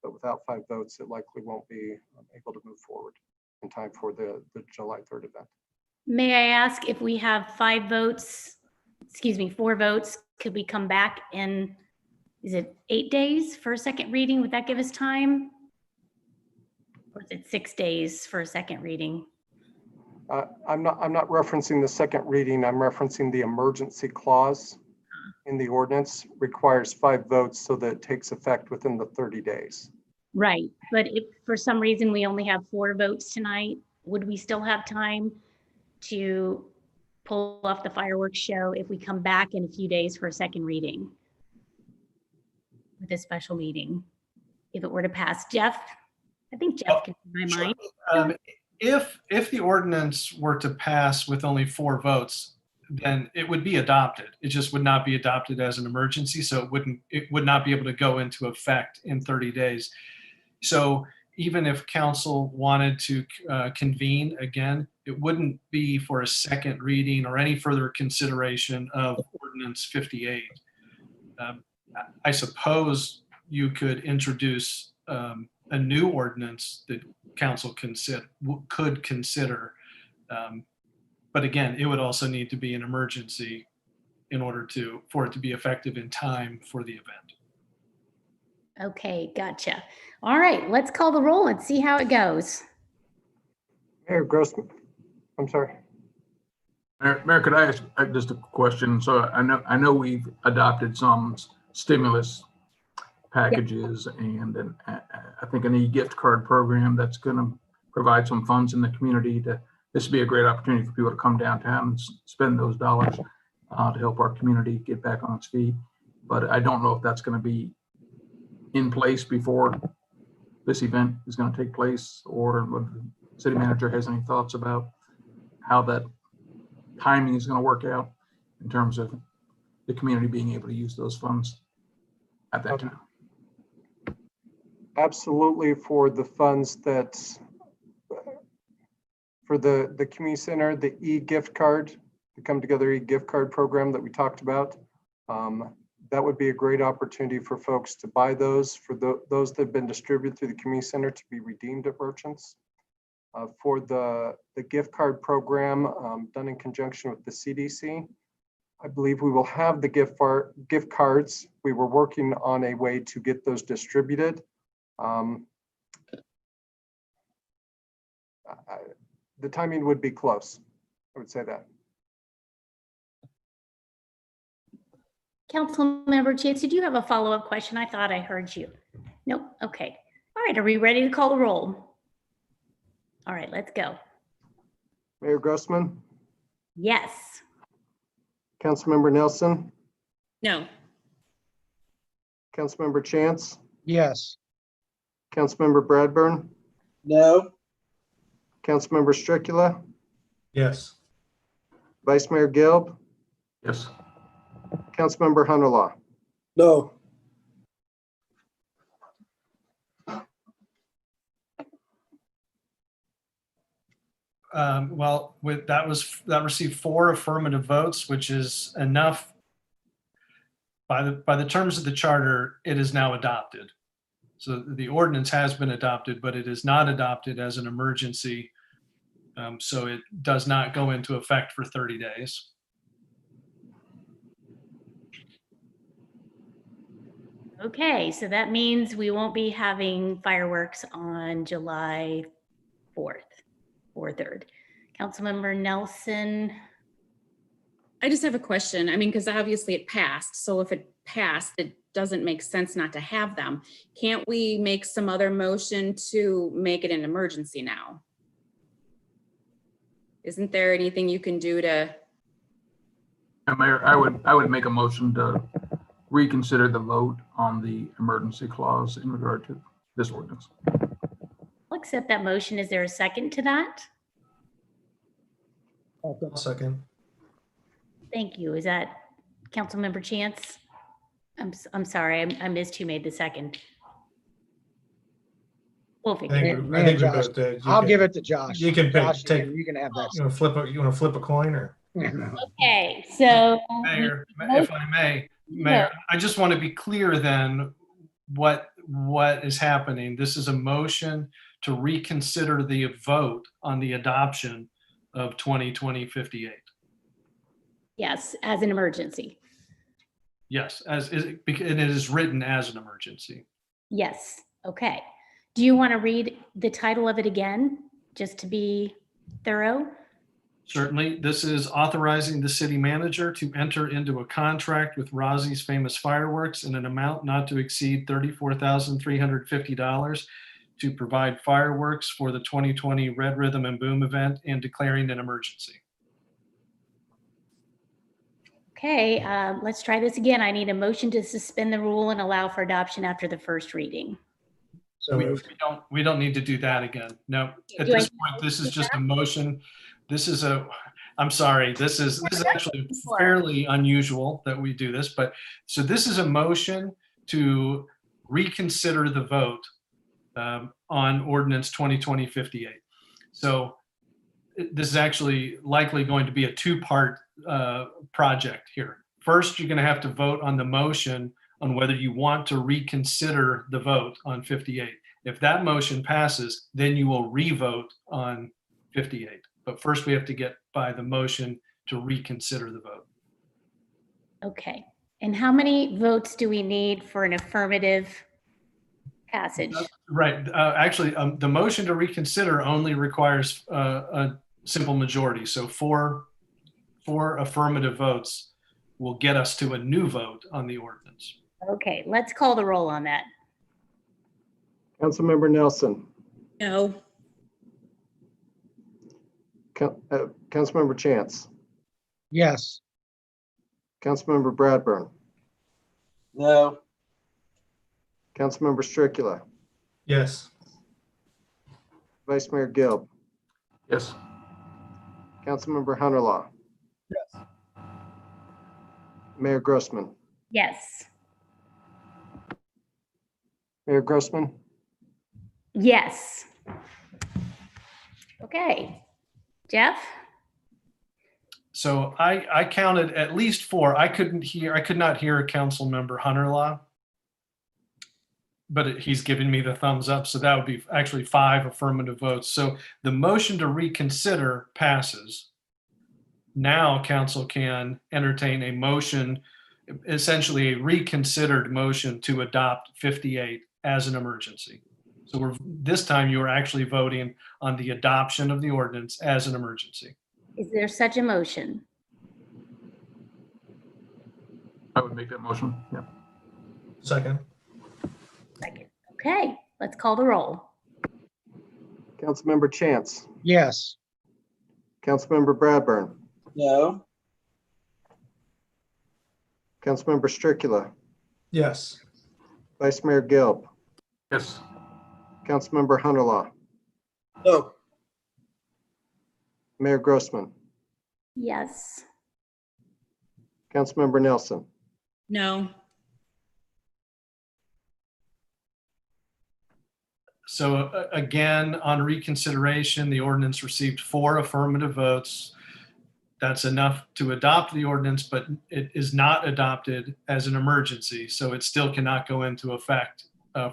But without 5 votes, it likely won't be able to move forward in time for the July 3rd event. May I ask, if we have 4 votes, could we come back in, is it 8 days for a second reading? Would that give us time? Or is it 6 days for a second reading? I'm not referencing the second reading. I'm referencing the emergency clause in the ordinance requires 5 votes so that it takes effect within the 30 days. Right, but if for some reason we only have 4 votes tonight, would we still have time to pull off the fireworks show if we come back in a few days for a second reading with a special meeting? If it were to pass, Jeff, I think Jeff can read my mind. If the ordinance were to pass with only 4 votes, then it would be adopted. It just would not be adopted as an emergency, so it would not be able to go into effect in 30 days. So even if council wanted to convene again, it wouldn't be for a second reading or any further consideration of Ordinance 58. I suppose you could introduce a new ordinance that council could consider. But again, it would also need to be an emergency in order for it to be effective in time for the event. Okay, gotcha. All right, let's call the roll and see how it goes. Mayor Grossman, I'm sorry. Mayor, could I ask just a question? So I know we've adopted some stimulus packages and I think an e-gift card program that's going to provide some funds in the community. This would be a great opportunity for people to come downtown and spend those dollars to help our community get back on its feet. But I don't know if that's going to be in place before this event is going to take place, or what the city manager has any thoughts about how that timing is going to work out in terms of the community being able to use those funds at that time. Absolutely, for the funds that for the community center, the e-gift card, the Come Together e-gift card program that we talked about, that would be a great opportunity for folks to buy those, for those that have been distributed through the community center to be redeemed at merchants. For the gift card program done in conjunction with the CDC, I believe we will have the gift cards. We were working on a way to get those distributed. The timing would be close, I would say that. Councilmember Chance, did you have a follow-up question? I thought I heard you. Nope, okay. All right, are we ready to call the roll? All right, let's go. Mayor Grossman, Yes. Councilmember Nelson, No. Councilmember Chance, Yes. Councilmember Bradburn, No. Councilmember Stricula, Yes. Vice Mayor Gilb, Yes. Councilmember Hunterlaw. No. Well, that received 4 affirmative votes, which is enough. By the terms of the charter, it is now adopted. So the ordinance has been adopted, but it is not adopted as an emergency. So it does not go into effect for 30 days. Okay, so that means we won't be having fireworks on July 4th. or 3rd. Councilmember Nelson. I just have a question. I mean, because obviously it passed. So if it passed, it doesn't make sense not to have them. Can't we make some other motion to make it an emergency now? Isn't there anything you can do to? Mayor, I would make a motion to reconsider the vote on the emergency clause in regard to this ordinance. I'll accept that motion. Is there a second to that? I'll second. Thank you. Is that Councilmember Chance? I'm sorry, I missed who made the second. Wolfie. I think Man, we Josh, both did. I'll give it to Josh. You can Josh, take. you can have that. You want to flip a coin or? Okay, so. Mayor, if I may, Mayor, I just want to be clear then what is happening. This is a motion to reconsider the vote on the adoption of 2020-58. Yes, as an emergency. Yes, and it is written as an emergency. Yes, okay. Do you want to read the title of it again, just to be thorough? Certainly, this is authorizing the city manager to enter into a contract with Rozzi's Famous Fireworks in an amount not to exceed $34,350 to provide fireworks for the 2020 Red Rhythm and Boom event and declaring an emergency. Okay, let's try this again. I need a motion to suspend the rule and allow for adoption after the first reading. So we don't need to do that again. No, at this point, this is just a motion. This is I'm sorry, this is actually fairly unusual that we do this, but so this is a motion to reconsider the vote on ordinance 2020-58. So this is actually likely going to be a two-part project here. First, you're going to have to vote on the motion on whether you want to reconsider the vote on 58. If that motion passes, then you will re-vote on 58. But first we have to get by the motion to reconsider the vote. Okay, and how many votes do we need for an affirmative passage? Right, actually, the motion to reconsider only requires a simple majority. So four affirmative votes will get us to a new vote on the ordinance. Okay, let's call the roll on that. Councilmember Nelson, No. Councilmember Chance, Yes. Councilmember Bradburn, No. Councilmember Stricula, Yes. Vice Mayor Gilb, Yes. Councilmember Hunterlaw. Yes. Mayor Grossman. Yes. Mayor Grossman, Yes. Okay, Jeff? So I counted at least four. I could not hear Councilmember Hunterlaw, but he's giving me the thumbs up. So that would be actually 5 affirmative votes. So the motion to reconsider passes. Now council can entertain a motion, essentially a reconsidered motion to adopt 58 as an emergency. So this time you are actually voting on the adoption of the ordinance as an emergency. Is there such a motion? I would make that motion. Yeah. Second. Second. Okay, let's call the roll. Councilmember Chance, Yes. Councilmember Bradburn, No. Councilmember Stricula, Yes. Vice Mayor Gilb, Yes. Councilmember Hunterlaw, No. Mayor Grossman, Yes. Councilmember Nelson, No. So again, on reconsideration, the ordinance received 4 affirmative votes. That's enough to adopt the ordinance, but it is not adopted as an emergency. So it still cannot go into effect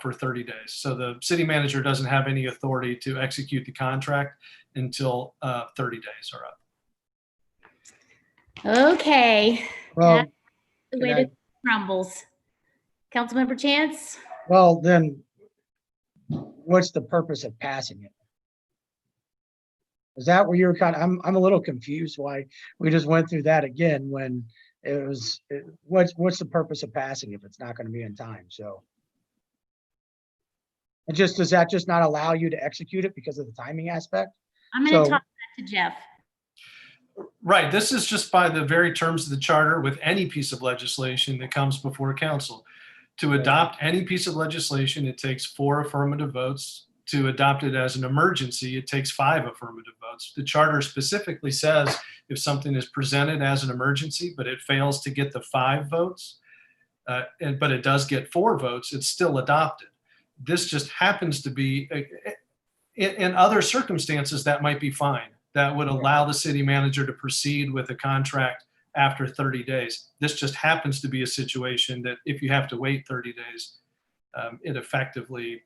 for 30 days. So the city manager doesn't have any authority to execute the contract until 30 days are up. Okay, Well, that's the way can that crumbles. Councilmember Chance? well, then what's the purpose of passing it? Is that where you're I'm a little confused why we just went through that again when it was, what's the purpose of passing if it's not going to be in time? So. Does that just not allow you to execute it because of the timing aspect? I'm going to So- talk that to Jeff. Right, this is just by the very terms of the charter with any piece of legislation that comes before council. To adopt any piece of legislation, it takes 4 affirmative votes. To adopt it as an emergency, it takes 5 affirmative votes. The charter specifically says if something is presented as an emergency, but it fails to get the 5 votes, but it does get 4 votes, it's still adopted. This just happens to be, in other circumstances, that might be fine. That would allow the city manager to proceed with a contract after 30 days. This just happens to be a situation that if you have to wait 30 days, it effectively,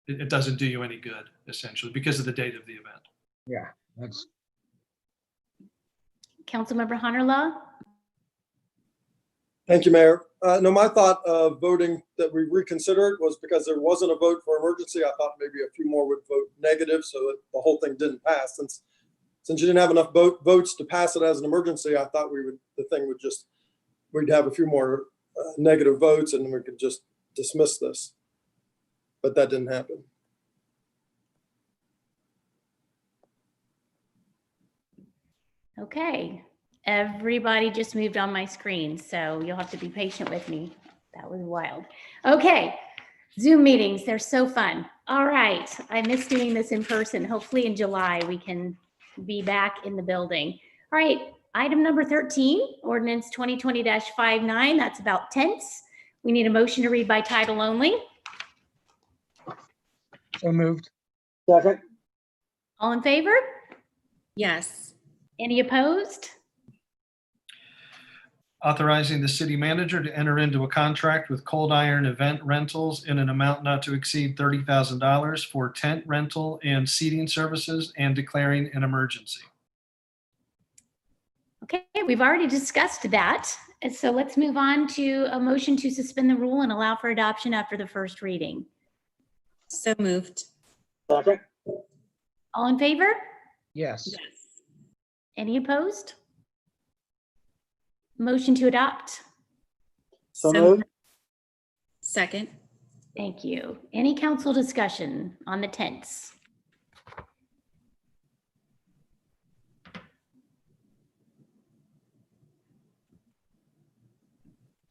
it doesn't do you any good, essentially, because of the date of the event. Yeah, that's. Councilmember Hunterlaw? Thank you, Mayor. No, my thought of voting that we reconsider it was because there wasn't a vote for emergency. I thought maybe a few more would vote negative so that the whole thing didn't pass. Since you didn't have enough votes to pass it as an emergency, I thought we'd have a few more negative votes and we could just dismiss this. But that didn't happen. Okay, everybody just moved on my screen, so you'll have to be patient with me. That was wild. Okay, Zoom meetings, they're so fun. All right, I miss doing this in person. Hopefully in July we can be back in the building. All right, item number 13, ordinance 2020-59, that's about tents. We need a motion to read by title only. So moved. Second. All in favor? Yes. Any opposed? Authorizing the city manager to enter into a contract with Cold Iron Event Rentals in an amount not to exceed $30,000 for tent rental and seating services and declaring an emergency. Okay, we've already discussed that. And so let's move on to a motion to suspend the rule and allow for adoption after the first reading. So moved. Second. All in favor? Yes. Any opposed? Motion to adopt. So moved. Second. Thank you. Any council discussion on the tents?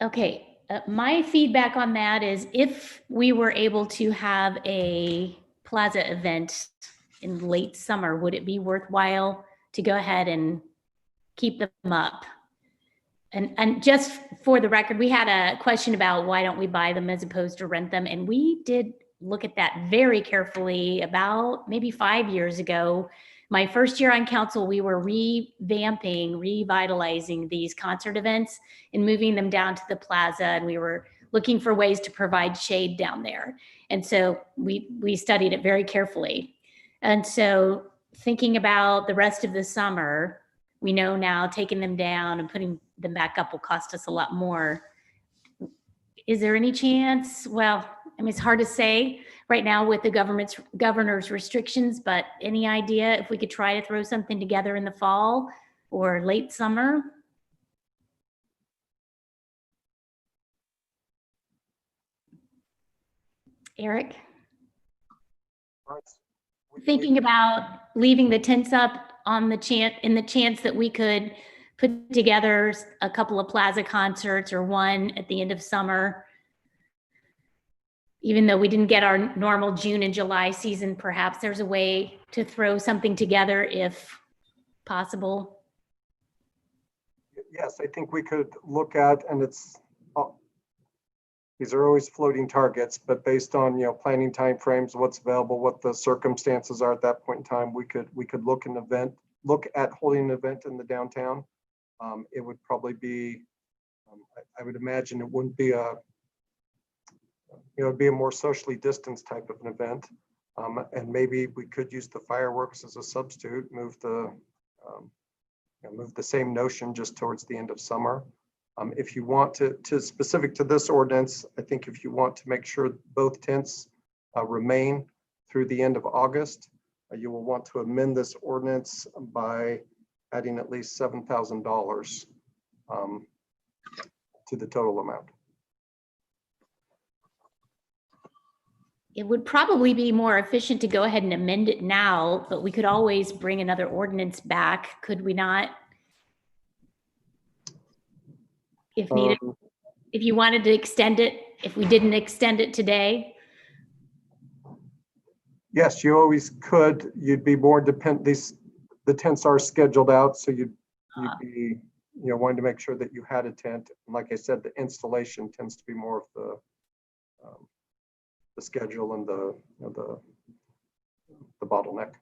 Okay, my feedback on that is if we were able to have a plaza event in late summer, would it be worthwhile to go ahead and keep them up? And just for the record, we had a question about why don't we buy them as opposed to rent them? And we did look at that very carefully about maybe 5 years ago. My first year on council, we were revamping, revitalizing these concert events and moving them down to the plaza. And we were looking for ways to provide shade down there. And so we studied it very carefully. And so thinking about the rest of the summer, we know now taking them down and putting them back up will cost us a lot more. Is there any chance? Well, I mean, it's hard to say right now with the governor's restrictions, but any idea if we could try to throw something together in the fall or late summer? Eric? Thinking about leaving the tents up on the chance that we could put together a couple of plaza concerts or one at the end of summer. Even though we didn't get our normal June and July season, perhaps there's a way to throw something together if possible. Yes, I think we could look at, and these are always floating targets, but based on, planning timeframes, what's available, what the circumstances are at that point in time, we could look at holding an event in the downtown. It would probably be, I would imagine it wouldn't be it'd be a more socially distanced type of an event. And maybe we could use the fireworks as a substitute, move the same notion just towards the end of summer. If you want to specific to this ordinance, I think if you want to make sure both tents remain through the end of August, you will want to amend this ordinance by adding at least $7,000 to the total amount. It would probably be more efficient to go ahead and amend it now, but we could always bring another ordinance back, could we not? If needed, if you wanted to extend it, if we didn't extend it today. Yes, you always could. You'd be more dependent. The tents are scheduled out, so you'd be, wanting to make sure that you had a tent. And like I said, the installation tends to be more of the schedule and the bottleneck.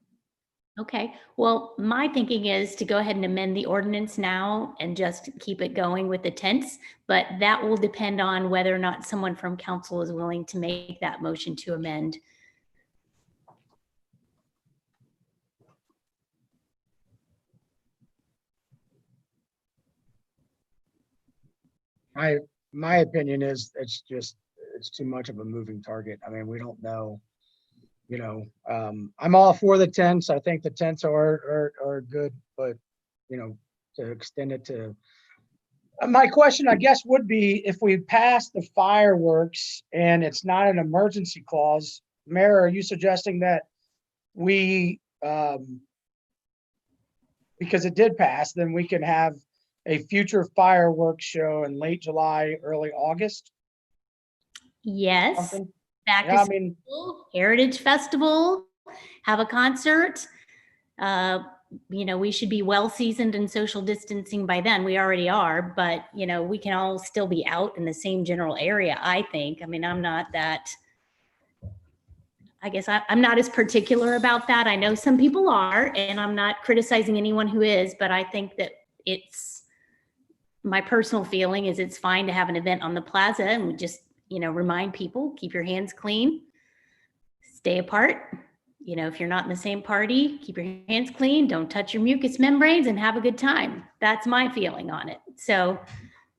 Okay, well, my thinking is to go ahead and amend the ordinance now and just keep it going with the tents, but that will depend on whether or not someone from council is willing to make that motion to amend. My opinion is it's too much of a moving target. I mean, we don't know, I'm all for the tents. I think the tents are good, but to extend it to, my question, I guess, would be if we pass the fireworks and it's not an emergency clause, Mayor, are you suggesting that we, because it did pass, then we can have a future fireworks show in late July, early August? Yes, Something? back Yeah, to school, Heritage Festival, have a concert. We should be well seasoned in social distancing by then. We already are, but we can all still be out in the same general area, I think. I mean, I'm not as particular about that. I know some people are, and I'm not criticizing anyone who is, but I think that my personal feeling is it's fine to have an event on the plaza and we just, remind people, keep your hands clean, stay apart. If you're not in the same party, keep your hands clean, don't touch your mucous membranes, and have a good time. That's my feeling on it. So,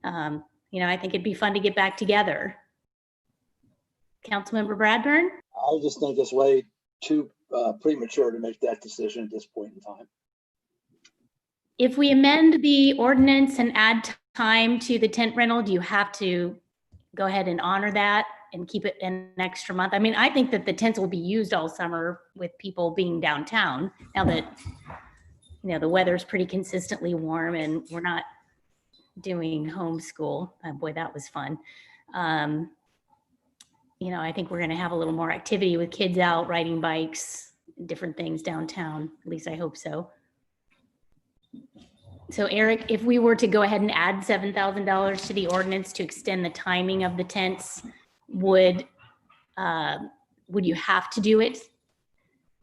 I think it'd be fun to get back together. Councilmember Bradburn? I just think it's way too premature to make that decision at this point in time. If we amend the ordinance and add time to the tent rental, do you have to go ahead and honor that and keep it an extra month? I mean, I think that the tents will be used all summer with people being downtown now that, the weather's pretty consistently warm and we're not doing homeschool. Boy, that was fun. I think we're going to have a little more activity with kids out riding bikes, different things downtown. At least I hope so. So Eric, if we were to go ahead and add $7,000 to the ordinance to extend the timing of the tents, would you have to do it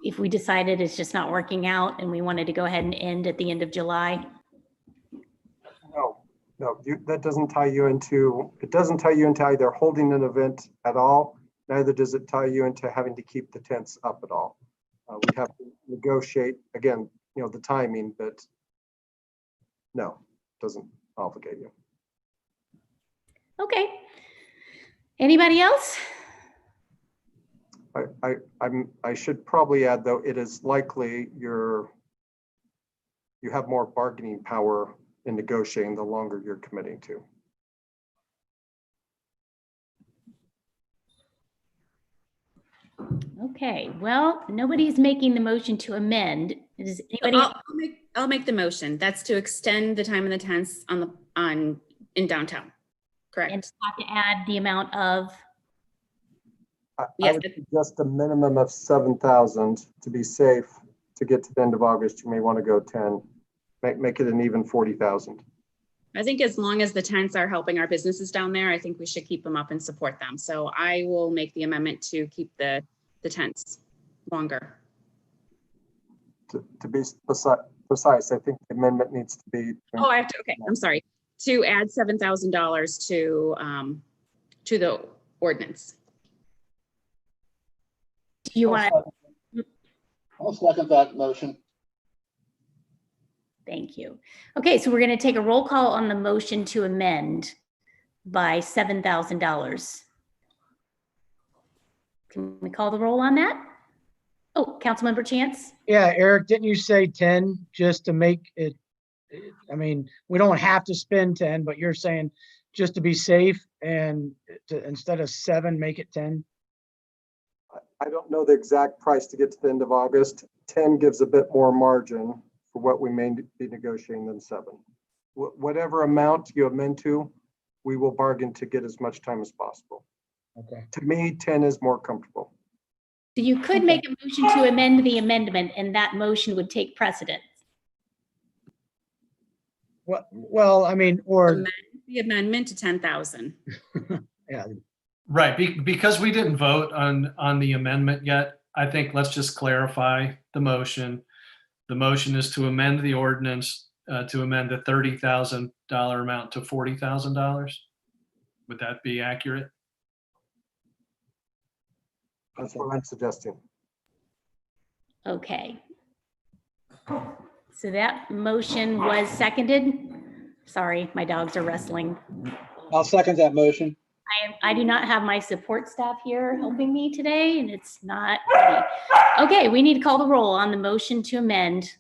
if we decided it's just not working out and we wanted to go ahead and end at the end of July? No, that doesn't tie you into, either holding an event at all, neither does it tie you into having to keep the tents up at all. We have to negotiate, again, the timing, but no, doesn't obligate you. Okay. Anybody else? I should probably add, though, it is likely you have more bargaining power in negotiating the longer you're committing to. Okay, well, nobody's making the motion to amend. Is anybody? I'll make the motion. That's to extend the time of the tents in downtown. Correct. And have to add the amount of. I would suggest a minimum of 7,000 to be safe. To get to the end of August, you may want to go 10. Make it an even 40,000. I think as long as the tents are helping our businesses down there, I think we should keep them up and support them. So I will make the amendment to keep the tents longer. To be precise, I think the amendment needs to be. Oh, I have to, okay, I'm sorry. To add $7,000 to the ordinance. Do you want to? I'll second that motion. Thank you. Okay, so we're going to take a roll call on the motion to amend by $7,000. Can we call the roll on that? Oh, Councilmember Chance? Yeah, Eric, didn't you say 10 just to make it? I mean, we don't have to spend 10, but you're saying just to be safe and instead of 7, make it 10? I don't know the exact price to get to the end of August. 10 gives a bit more margin for what we may be negotiating than 7. Whatever amount you amend to, we will bargain to get as much time as possible. Okay. To me, 10 is more comfortable. So you could make a motion to amend the amendment and that motion would take precedence. Well, I mean, or, Amend the amendment to 10,000. yeah, Right, because we didn't vote on the amendment yet, I think let's just clarify the motion. The motion is to amend the ordinance to amend the $30,000 amount to $40,000. Would that be accurate? That's what I'm suggesting. Okay. So that motion was seconded. Sorry, my dogs are wrestling. I'll second that motion. I do not have my support staff here helping me today, and it's not ready. Okay, we need to call the roll on the motion to amend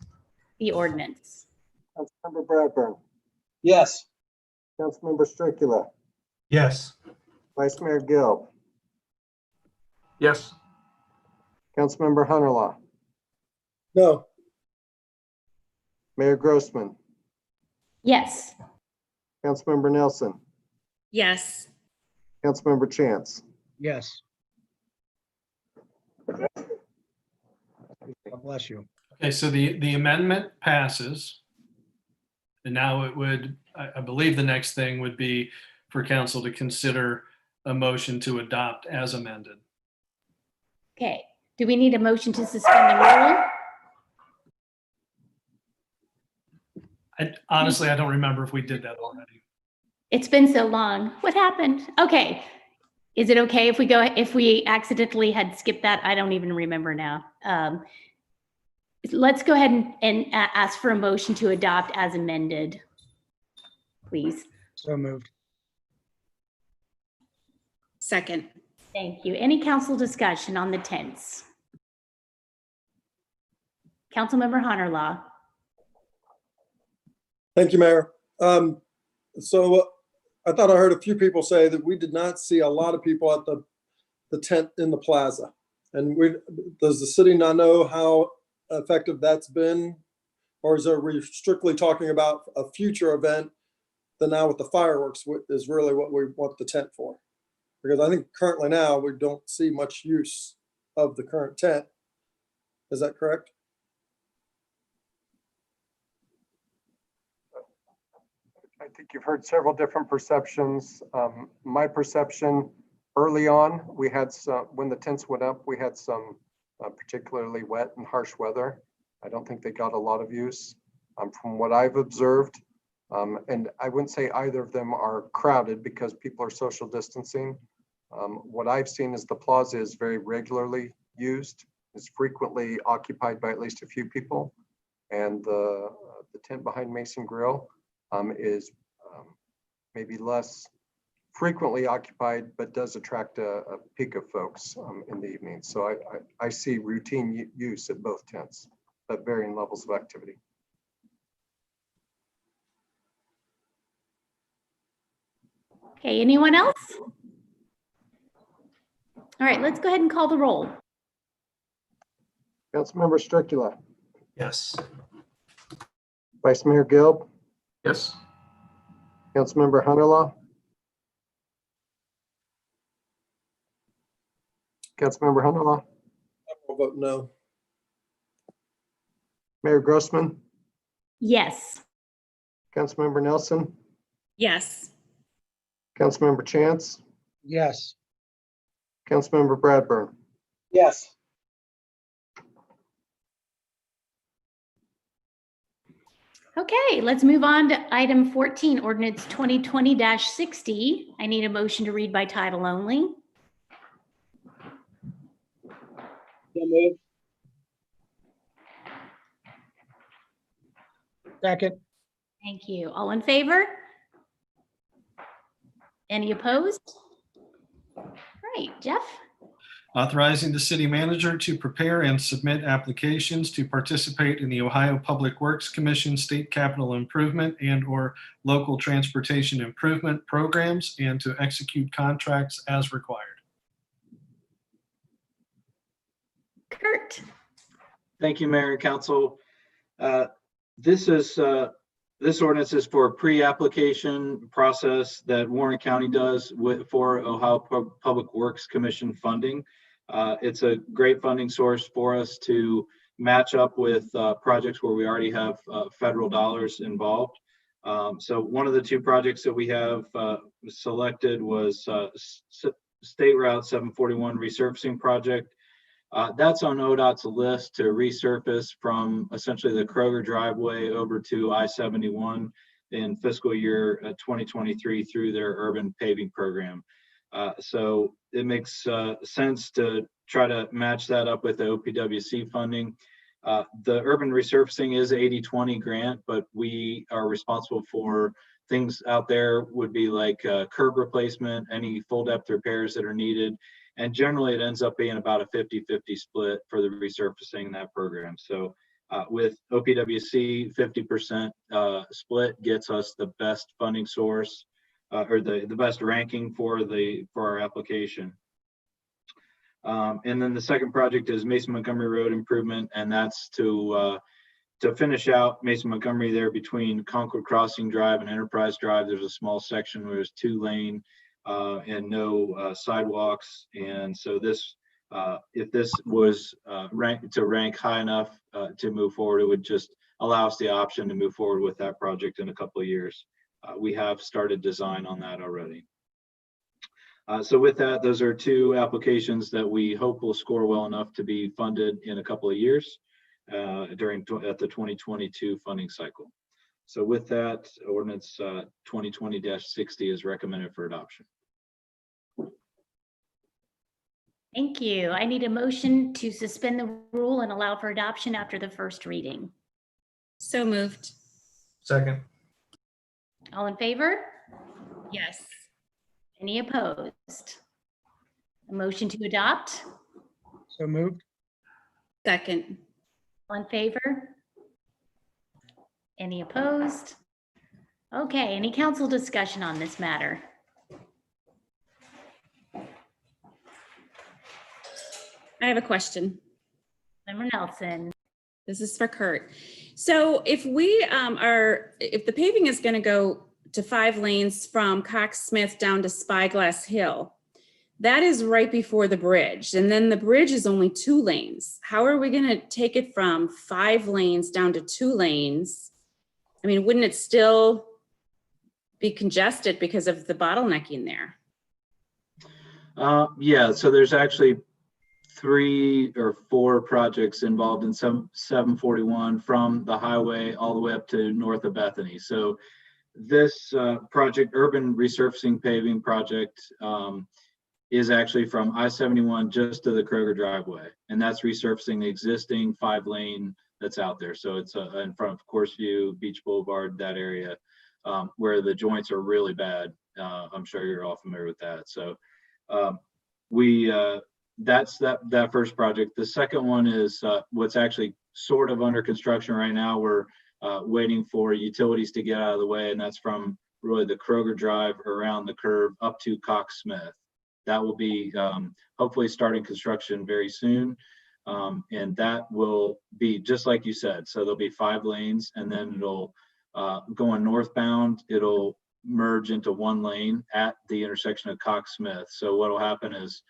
the ordinance. Councilmember Bradburn, Yes. Councilmember Stricula, Yes. Vice Mayor Gill, Yes. Councilmember Hunterlaw, No, Mayor Grossman, Yes. Councilmember Nelson, Yes. Councilmember Chance. yes. God bless you. Okay, so the amendment passes. And now it would, I believe the next thing would be for council to consider a motion to adopt as amended. Okay, do we need a motion to suspend the rule? Honestly, I don't remember if we did that already. It's been so long. What happened? Okay. Is it okay if we accidentally had skipped that? I don't even remember now. Let's go ahead and ask for a motion to adopt as amended, please. So moved. Second. Thank you. Any council discussion on the tents? Councilmember Hunterlaw. thank you, Mayor. So I thought I heard a few people say that we did not see a lot of people at the tent in the plaza. And does the city not know how effective that's been? Or are we strictly talking about a future event that now with the fireworks is really what we want the tent for? Because I think currently now we don't see much use of the current tent. Is that correct? I think you've heard several different perceptions. My perception early on, we had some, when the tents went up, we had some particularly wet and harsh weather. I don't think they got a lot of use from what I've observed. And I wouldn't say either of them are crowded because people are social distancing. What I've seen is the plaza is very regularly used, is frequently occupied by at least a few people. And the tent behind Mason Grill is maybe less frequently occupied, but does attract a peak of folks in the evening. So I see routine use at both tents, at varying levels of activity. Okay, anyone else? All right, let's go ahead and call the roll. Councilmember Stricula, Yes. Vice Mayor Gill, Yes. Councilmember Hunterlaw, Councilmember Hunterlaw, I'll vote no. Mayor Grossman, Yes. Councilmember Nelson, Yes. Councilmember Chance, Yes. Councilmember Bradburn. Yes. Okay, let's move on to item 14, ordinance 2020-60. I need a motion to read by title only. So moved. Second. Thank you. All in favor? Any opposed? Great, Jeff? Authorizing the city manager to prepare and submit applications to participate in the Ohio Public Works Commission state capital improvement and/or local transportation improvement programs and to execute contracts as required. Kurt. Thank you, Mayor and Council. This ordinance is for a pre-application process that Warren County does for Ohio Public Works Commission funding. It's a great funding source for us to match up with projects where we already have federal dollars involved. So one of the two projects that we have selected was State Route 741 resurfacing project. That's on ODOT's list to resurface from essentially the Kroger driveway over to I-71 in fiscal year 2023 through their urban paving program. So it makes sense to try to match that up with the OPWC funding. The urban resurfacing is 80-20 grant, but we are responsible for things out there would be like curb replacement, any full depth repairs that are needed. And generally it ends up being about a 50-50 split for the resurfacing in that program. So with OPWC, 50% split gets us the best funding source or the best ranking for our application. And then the second project is Mason Montgomery Road improvement, and that's to finish out Mason Montgomery there between Concord Crossing Drive and Enterprise Drive. There's a small section where there's 2-lane and no sidewalks. And so this, if this was rank high enough to move forward, it would just allow us the option to move forward with that project in a couple of years. We have started design on that already. So with that, those are two applications that we hope will score well enough to be funded in a couple of years at the 2022 funding cycle. So with that, ordinance 2020-60 is recommended for adoption. Thank you. I need a motion to suspend the rule and allow for adoption after the first reading. So moved. Second. All in favor? Yes. Any opposed? A motion to adopt? So moved. Second. All in favor? Any opposed? Okay, any council discussion on this matter? I have a question. Member Nelson. This is for Kurt. So if we if the paving is going to go to 5 lanes from Cox Smith down to Spyglass Hill, that is right before the bridge. And then the bridge is only 2 lanes. How are we going to take it from 5 lanes down to 2 lanes? I mean, wouldn't it still be congested because of the bottlenecking there? Yeah, so there's actually 3 or 4 projects involved in 741 from the highway all the way up to north of Bethany. So this project, urban resurfacing paving project, is actually from I-71 just to the Kroger driveway. And that's resurfacing the existing 5-lane that's out there. So it's in front of Course View, Beach Boulevard, that area where the joints are really bad. I'm sure you're all familiar with that. So that's that first project. The second one is what's actually sort of under construction right now. We're waiting for utilities to get out of the way, and that's from really the Kroger Drive around the curve up to Cox Smith. That will be hopefully starting construction very soon. And that will be just like you said. So there'll be 5 lanes, and then it'll going northbound, it'll merge into 1 lane at the intersection of Cox Smith. So what'll happen is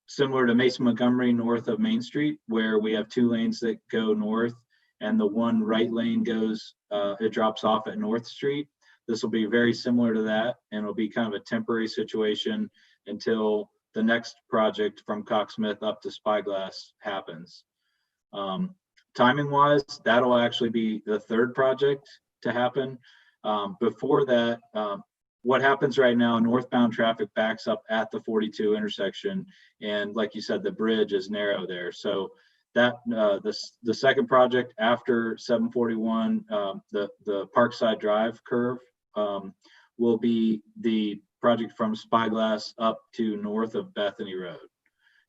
similar to Mason Montgomery north of Main Street, where we have 2 lanes that go north and the 1 right lane goes, it drops off at North Street. This will be very similar to that, and it'll be kind of a temporary situation until the next project from Cox Smith up to Spyglass happens. Timing wise, that'll actually be the 3rd project to happen. Before that, what happens right now, northbound traffic backs up at the 42 intersection. And like you said, the bridge is narrow there. So that the second project after 741, the Parkside Drive curve will be the project from Spyglass up to north of Bethany Road.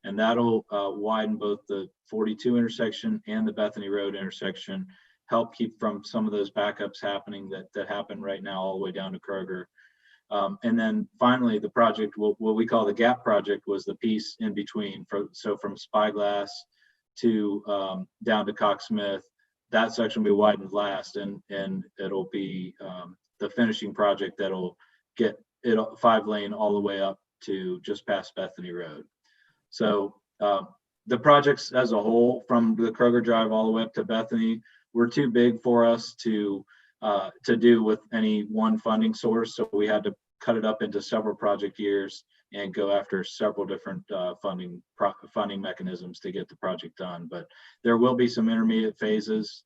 and that'll widen both the 42 intersection and the Bethany Road intersection, help keep from some of those backups happening that happen right now all the way down to Kroger. And then finally, the project, what we call the gap project, was the piece in between. So from Spyglass to down to Cox-Smith, that section will be widened last, and it'll be the finishing project that'll get it 5-lane all the way up to just past Bethany Road. So the projects as a whole, from the Kroger Drive all the way up to Bethany, were too big for us to do with any one funding source. So we had to cut it up into several project years and go after several different funding mechanisms to get the project done. But there will be some intermediate phases.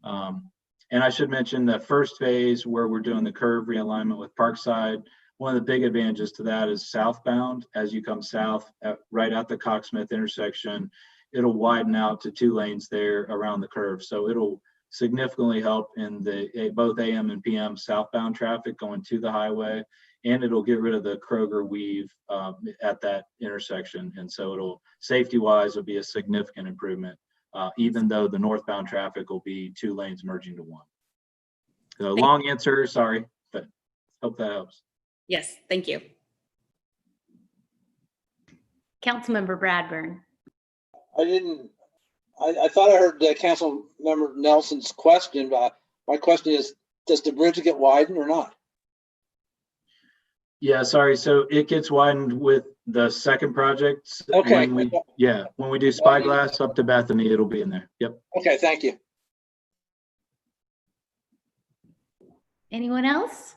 And I should mention the first phase, where we're doing the curve realignment with Parkside. One of the big advantages to that is southbound. As you come south, right at the Cox-Smith intersection, it'll widen out to 2 lanes there around the curve. So it'll significantly help in the both AM and PM southbound traffic going to the highway, and it'll get rid of the Kroger weave at that intersection. And so it'll, safety-wise, will be a significant improvement, even though the northbound traffic will be 2 lanes merging to 1. So long answer, sorry, but hope that helps. Yes, thank you. Councilmember Bradburn. I thought I heard Council Member Nelson's question, but my question is, does the bridge get widened or not? Yeah, sorry. So it gets widened with the second project. Okay. When we do Spyglass up to Bethany, it'll be in there. Yep. Okay, thank you. Anyone else?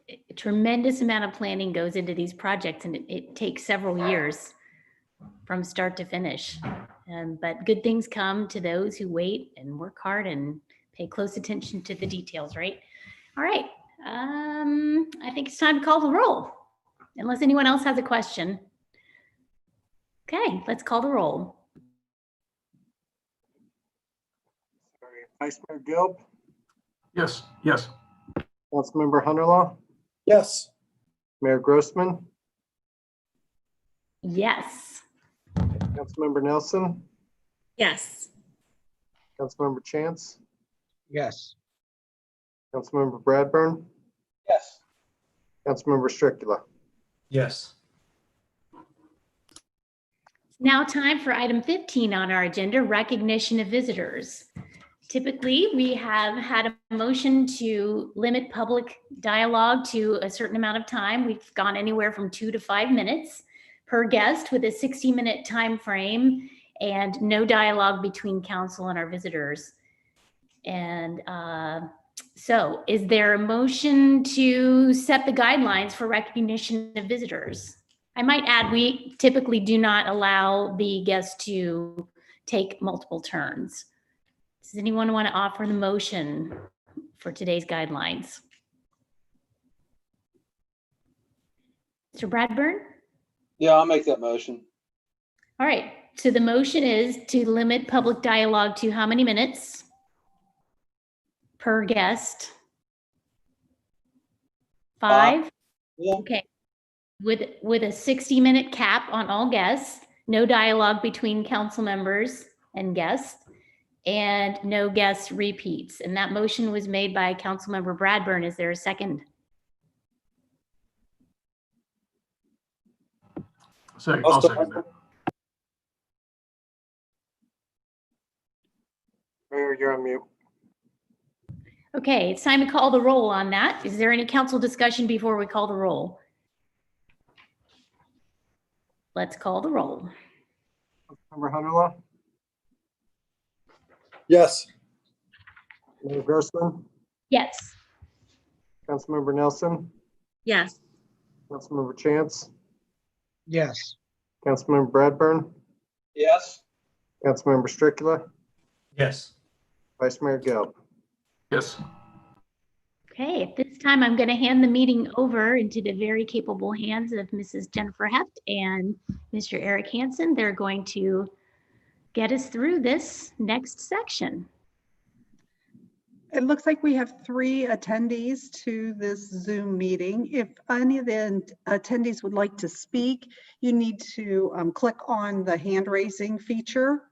A tremendous amount of planning goes into these projects, and it takes several years from start to finish. But good things come to those who wait and work hard and pay close attention to the details, right? All right. I think it's time to call the roll, unless anyone else has a question. Okay, let's call the roll. Vice Mayor Gilb, Yes. Councilmember Hunterlaw, Yes. Mayor Grossman, Yes. Councilmember Nelson, Yes. Councilmember Chance, Yes. Councilmember Bradburn, Yes. Councilmember Stricula. Yes. Now time for item 15 on our agenda, recognition of visitors. Typically, we have had a motion to limit public dialogue to a certain amount of time. We've gone anywhere from 2 to 5 minutes per guest with a 60-minute time frame, and no dialogue between council and our visitors. And so is there a motion to set the guidelines for recognition of visitors? I might add, we typically do not allow the guests to take multiple turns. Does anyone want to offer the motion for today's guidelines? Mr. Bradburn? Yeah, I'll make that motion. All right, so the motion is to limit public dialogue to how many minutes per guest? 5? Yeah. Okay. With a 60-minute cap on all guests, no dialogue between council members and guests, and no guest repeats. And that motion was made by Councilmember Bradburn. Is there a second? I'll second that. Mayor, you're on mute. Okay, it's time to call the roll on that. Is there any council discussion before we call the roll? Let's call the roll. Councilmember Hunterlaw, Yes. Mayor Grossman, Yes. Councilmember Nelson, Yes. Councilmember Chance, Yes. Councilmember Bradburn, Yes. Councilmember Stricula, Yes. Vice Mayor Gilb. Yes. Okay, at this time, I'm going to hand the meeting over into the very capable hands of Mrs. Jennifer Heft and Mr. Eric Hansen. They're going to get us through this next section. It looks like we have 3 attendees to this Zoom meeting. If any of the attendees would like to speak, you need to click on the hand raising feature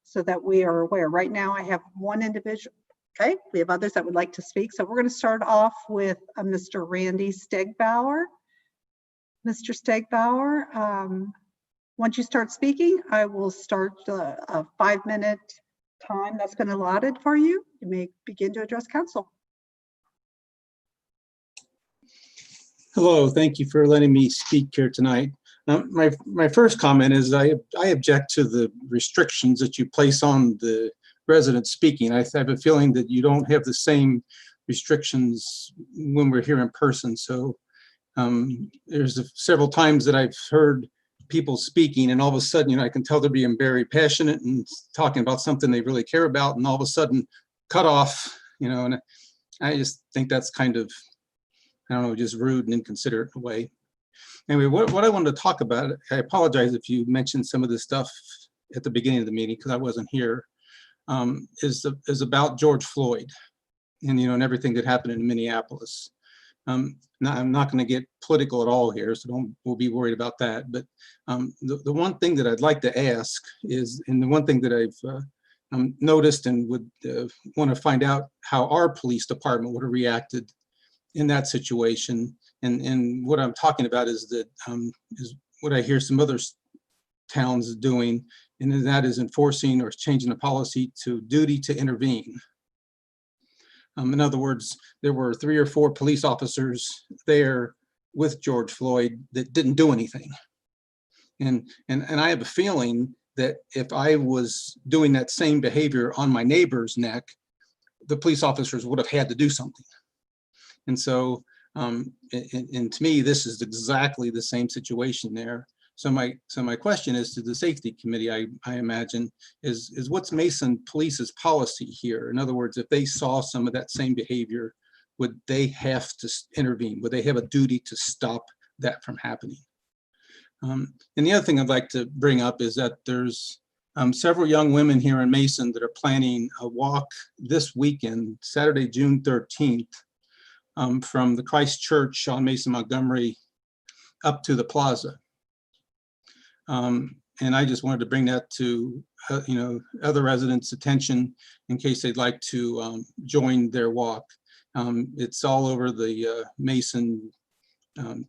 so that we are aware. Right now I have 1 individual. Okay, we have others that would like to speak. So we're going to start off with Mr. Randy Stegbauer. Mr. Stegbauer, once you start speaking, I will start a 5-minute time that's been allotted for you. You may begin to address council. Hello, thank you for letting me speak here tonight. My first comment is I object to the restrictions that you place on the residents speaking. I have a feeling that you don't have the same restrictions when we're here in person. So there's several times that I've heard people speaking and all of a sudden, I can tell they're being very passionate and talking about something they really care about, and all of a sudden cut off, and I just think that's kind of, I don't know, just rude and inconsiderate in a way. Anyway, what I wanted to talk about, I apologize if you mentioned some of this stuff at the beginning of the meeting because I wasn't here, is about George Floyd and everything that happened in Minneapolis. I'm not going to get political at all here, so we'll be worried about that. But the one thing that I'd like to ask is, and the one thing that I've noticed and would want to find out how our police department would have reacted in that situation. And what I'm talking about is that is what I hear some other towns doing, and that is enforcing or changing the policy to duty to intervene. In other words, there were 3 or 4 police officers there with George Floyd that didn't do anything. And I have a feeling that if I was doing that same behavior on my neighbor's neck, the police officers would have had to do something. And so, and to me, this is exactly the same situation there. So my question is to the safety committee, I imagine, is what's Mason Police's policy here? In other words, if they saw some of that same behavior, would they have to intervene? Would they have a duty to stop that from happening? And the other thing I'd like to bring up is that there's several young women here in Mason that are planning a walk this weekend, Saturday, June 13th, from the Christ Church on Mason Montgomery up to the plaza. And I just wanted to bring that to other residents' attention in case they'd like to join their walk. It's all over the Mason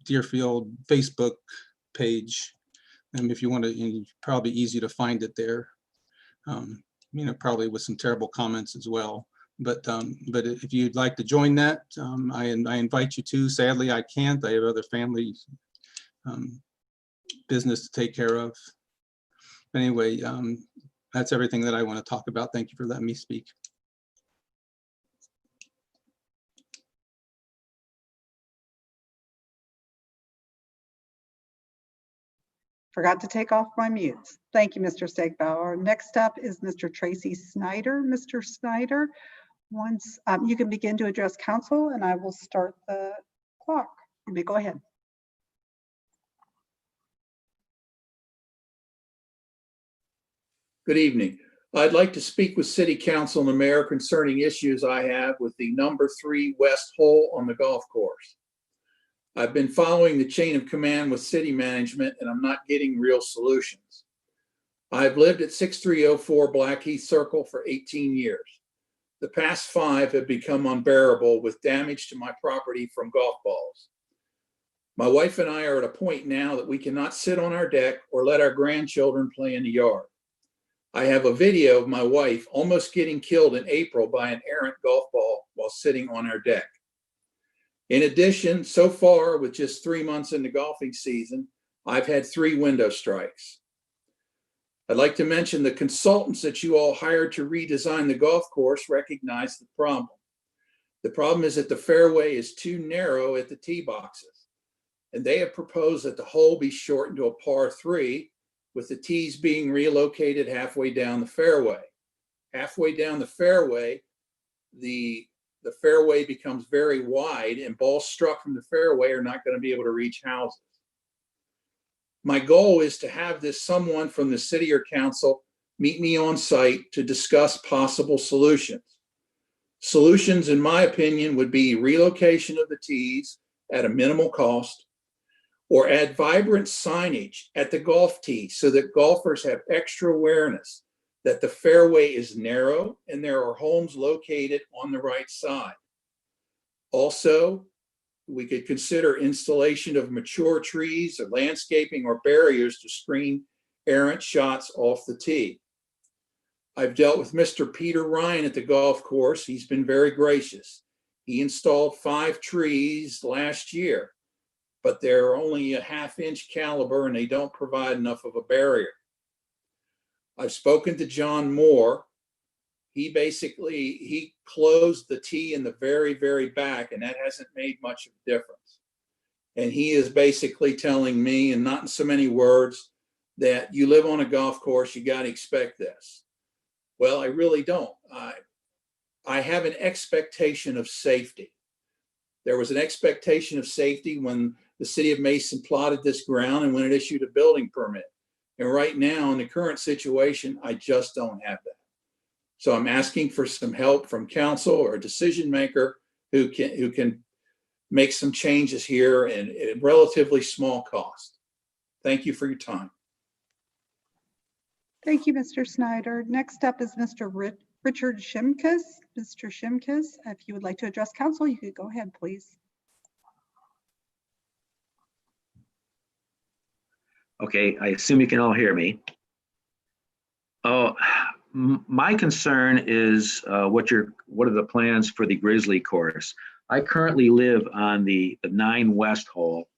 Deerfield Facebook page. If you want to, probably easy to find it there. Probably with some terrible comments as well. But if you'd like to join that, I invite you to. Sadly, I can't. I have other family business to take care of. Anyway, that's everything that I want to talk about. Thank you for letting me speak. Forgot to take off my mutes. Thank you, Mr. Stegbauer. Next up is Mr. Tracy Snyder. Mr. Snyder, once you can begin to address council, and I will start the clock. You may go ahead. Good evening. I'd like to speak with City Council and the Mayor concerning issues I have with the number 3 West hole on the golf course. I've been following the chain of command with city management and I'm not getting real solutions. I've lived at 6304 Blackheath Circle for 18 years. The past 5 have become unbearable with damage to my property from golf balls. My wife and I are at a point now that we cannot sit on our deck or let our grandchildren play in the yard. I have a video of my wife almost getting killed in April by an errant golf ball while sitting on our deck. In addition, so far, with just 3 months in the golfing season, I've had 3 window strikes. I'd like to mention the consultants that you all hired to redesign the golf course recognize the problem. The problem is that the fairway is too narrow at the tee boxes, and they have proposed that the hole be shortened to a par 3, with the tees being relocated halfway down the fairway. Halfway down the fairway, the fairway becomes very wide and balls struck from the fairway are not going to be able to reach houses. My goal is to have someone from the city or council meet me on site to discuss possible solutions. Solutions, in my opinion, would be relocation of the tees at a minimal cost, or add vibrant signage at the golf tee so that golfers have extra awareness that the fairway is narrow and there are homes located on the right side. Also, we could consider installation of mature trees or landscaping or barriers to screen errant shots off the tee. I've dealt with Mr. Peter Ryan at the golf course. He's been very gracious. He installed 5 trees last year, but they're only a 1/2-inch caliber and they don't provide enough of a barrier. I've spoken to John Moore. He closed the tee in the very, very back, and that hasn't made much of a difference. And he is basically telling me, and not in so many words, that you live on a golf course, you got to expect this. Well, I really don't. I have an expectation of safety. There was an expectation of safety when the city of Mason plotted this ground and when it issued a building permit. And right now, in the current situation, I just don't have that. So I'm asking for some help from council or a decision maker who can make some changes here at a relatively small cost. Thank you for your time. Thank you, Mr. Snyder. Next up is Mr. Richard Shimkus. Mr. Shimkus, if you would like to address council, you could go ahead, please. Okay, I assume you can all hear me. Oh, my concern is what are the plans for the Grizzly course? I currently live on the 9 West hole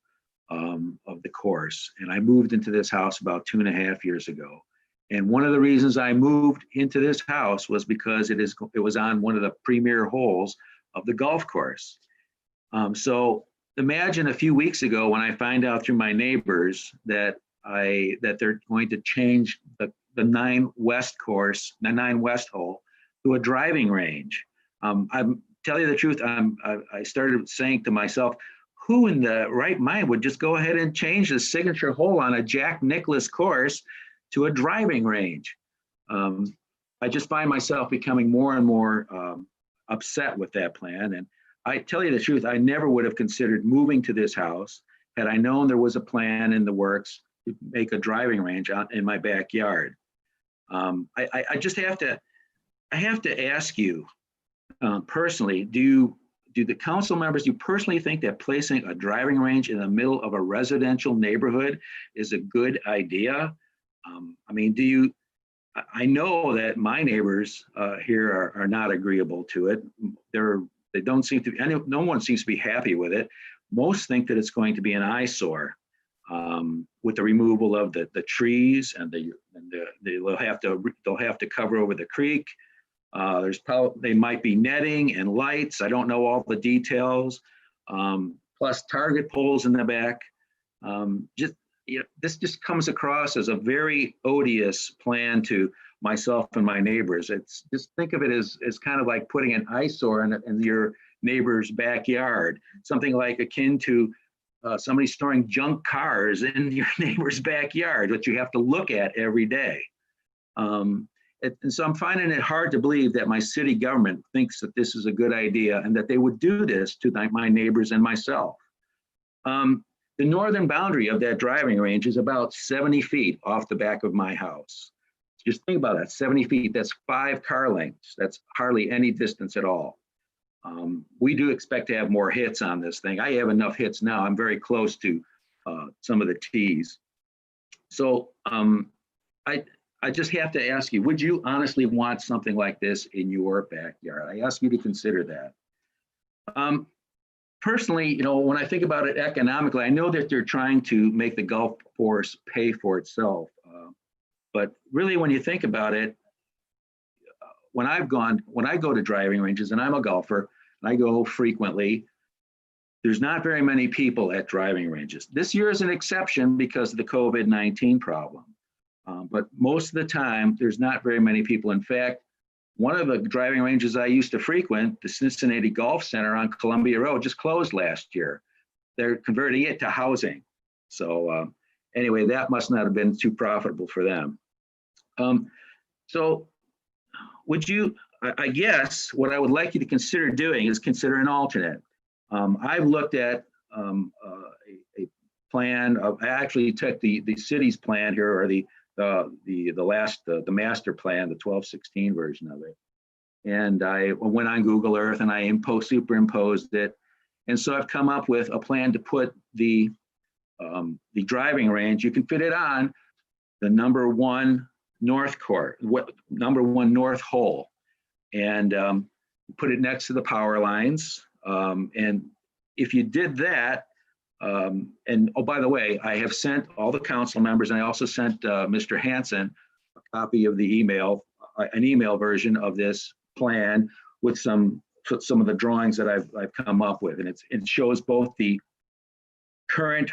of the course, and I moved into this house about 2.5 years ago. And one of the reasons I moved into this house was because it was on one of the premier holes of the golf course. So imagine a few weeks ago when I find out through my neighbors that they're going to change the 9 West course, the 9 West hole, to a driving range. I'm tell you the truth. I started saying to myself, who in the right mind would just go ahead and change the signature hole on a Jack Nicklaus course to a driving range? I just find myself becoming more and more upset with that plan. And I tell you the truth, I never would have considered moving to this house had I known there was a plan in the works to make a driving range out in my backyard. I just have to ask you personally, do the council members, do you personally think that placing a driving range in the middle of a residential neighborhood is a good idea? I mean, I know that my neighbors here are not agreeable to it. They don't seem to, no one seems to be happy with it. Most think that it's going to be an eyesore with the removal of the trees, and they'll have to cover over the creek. They might be netting and lights. I don't know all the details. Plus target poles in the back. This just comes across as a very odious plan to myself and my neighbors. It's just think of it as kind of like putting an eyesore in your neighbor's backyard, something like akin to somebody storing junk cars in your neighbor's backyard, which you have to look at every day. And so I'm finding it hard to believe that my city government thinks that this is a good idea and that they would do this to my neighbors and myself. The northern boundary of that driving range is about 70 feet off the back of my house. Just think about that, 70 feet, that's 5 car lengths. That's hardly any distance at all. We do expect to have more hits on this thing. I have enough hits now. I'm very close to some of the tees. So I just have to ask you, would you honestly want something like this in your backyard? I ask you to consider that. Personally, when I think about it economically, I know that they're trying to make the golf course pay for itself. But really, when you think about it, when I go to driving ranges, and I'm a golfer, and I go frequently, there's not very many people at driving ranges. This year is an exception because of the COVID-19 problem. But most of the time, there's not very many people. In fact, one of the driving ranges I used to frequent, the Cincinnati Golf Center on Columbia Road, just closed last year. They're converting it to housing. So anyway, that must not have been too profitable for them. So would you, I guess what I would like you to consider doing is consider an alternate. I've looked at a plan of, I actually took the city's plan here, or the master plan, the 1216 version of it. And I went on Google Earth and I superimposed it. And so I've come up with a plan to put the driving range, you can fit it on the number 1 north court, number 1 north hole, and put it next to the power lines. And if you did that, and oh, by the way, I have sent all the council members, and I also sent Mr. Hanson a copy of the email, an email version of this plan with some of the drawings that I've come up with, and it shows both the current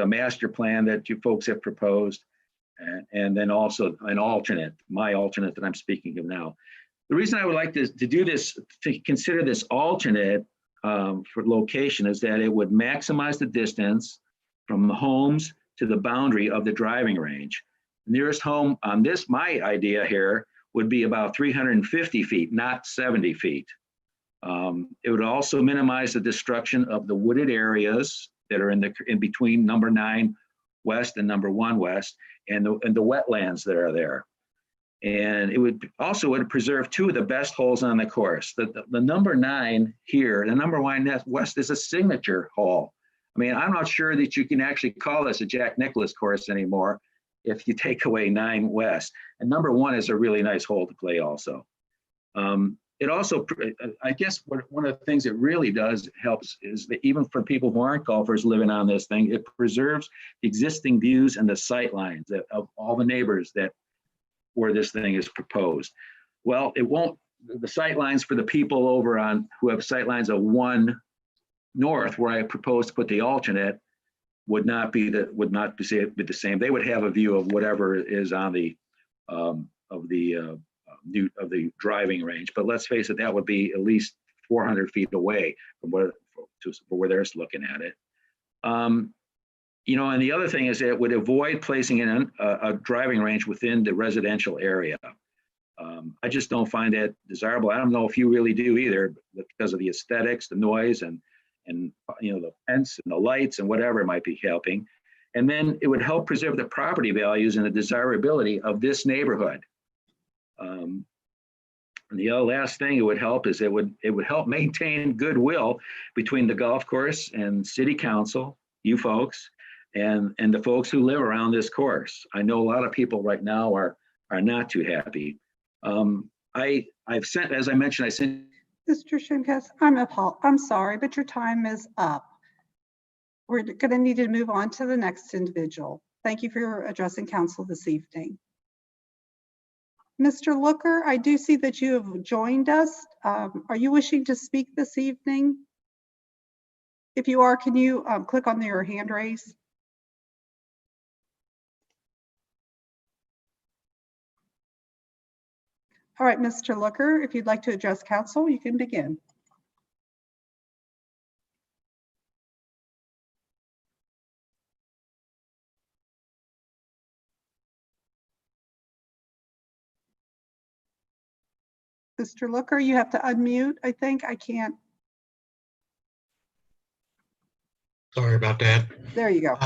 master plan that you folks have proposed, and then also my alternate that I'm speaking of now. The reason I would like to do this, to consider this alternate for location, is that it would maximize the distance from the homes to the boundary of the driving range. The nearest home on this, my idea here, would be about 350 feet, not 70 feet. It would also minimize the destruction of the wooded areas that are in between number 9 west and number 1 west, and the wetlands that are there. And it would preserve 2 of the best holes on the course. The number 9 here, the number 1 west, is a signature hole. I mean, I'm not sure that you can actually call this a Jack Nicklaus course anymore if you take away 9 west. And number 1 is a really nice hole to play also. It also, I guess one of the things it really helps is that even for people who aren't golfers living on this thing, it preserves the existing views and the sight lines of all the neighbors where this thing is proposed. Well, it won't, the sight lines for the people over on who have sight lines of 1 north, where I propose to put the alternate, would not be the same. They would have a view of whatever is on the driving range. But let's face it, that would be at least 400 feet away from where they're looking at it. You know, and the other thing is that it would avoid placing in a driving range within the residential area. I just don't find that desirable. I don't know if you really do either, because of the aesthetics, the noise, and you know, the fence and the lights and whatever might be helping. And then it would help preserve the property values and the desirability of this neighborhood. And the last thing it would help is it would help maintain goodwill between the golf course and city council, you folks, and the folks who live around this course. I know a lot of people right now are not too happy. I've sent, as I mentioned, I sent. Mr. Shimkus, I'm sorry, but your time is up. We're going to need to move on to the next individual. Thank you for addressing council this evening. Mr. Looker, I do see that you have joined us. Are you wishing to speak this evening? If you are, can you click on your hand raise? All right, Mr. Looker, if you'd like to address council, you can begin. Mr. Looker, you have to unmute, I think. I can't. Sorry about that. There you go.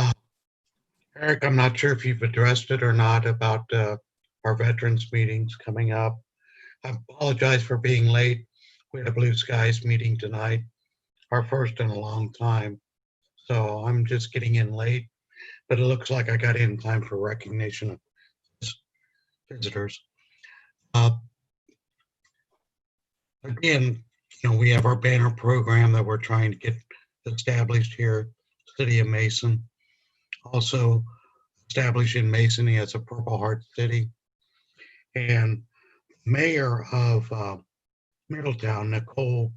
Eric, I'm not sure if you've addressed it or not about our veterans meetings coming up. I apologize for being late. We had a Blue Skies meeting tonight, our first in a long time. So I'm just getting in late, but it looks like I got in time for recognition of visitors. Again, you know, we have our banner program that we're trying to get established here, City of Mason. Also establishing Masony as a Purple Heart City. And Mayor of Middletown, Nicole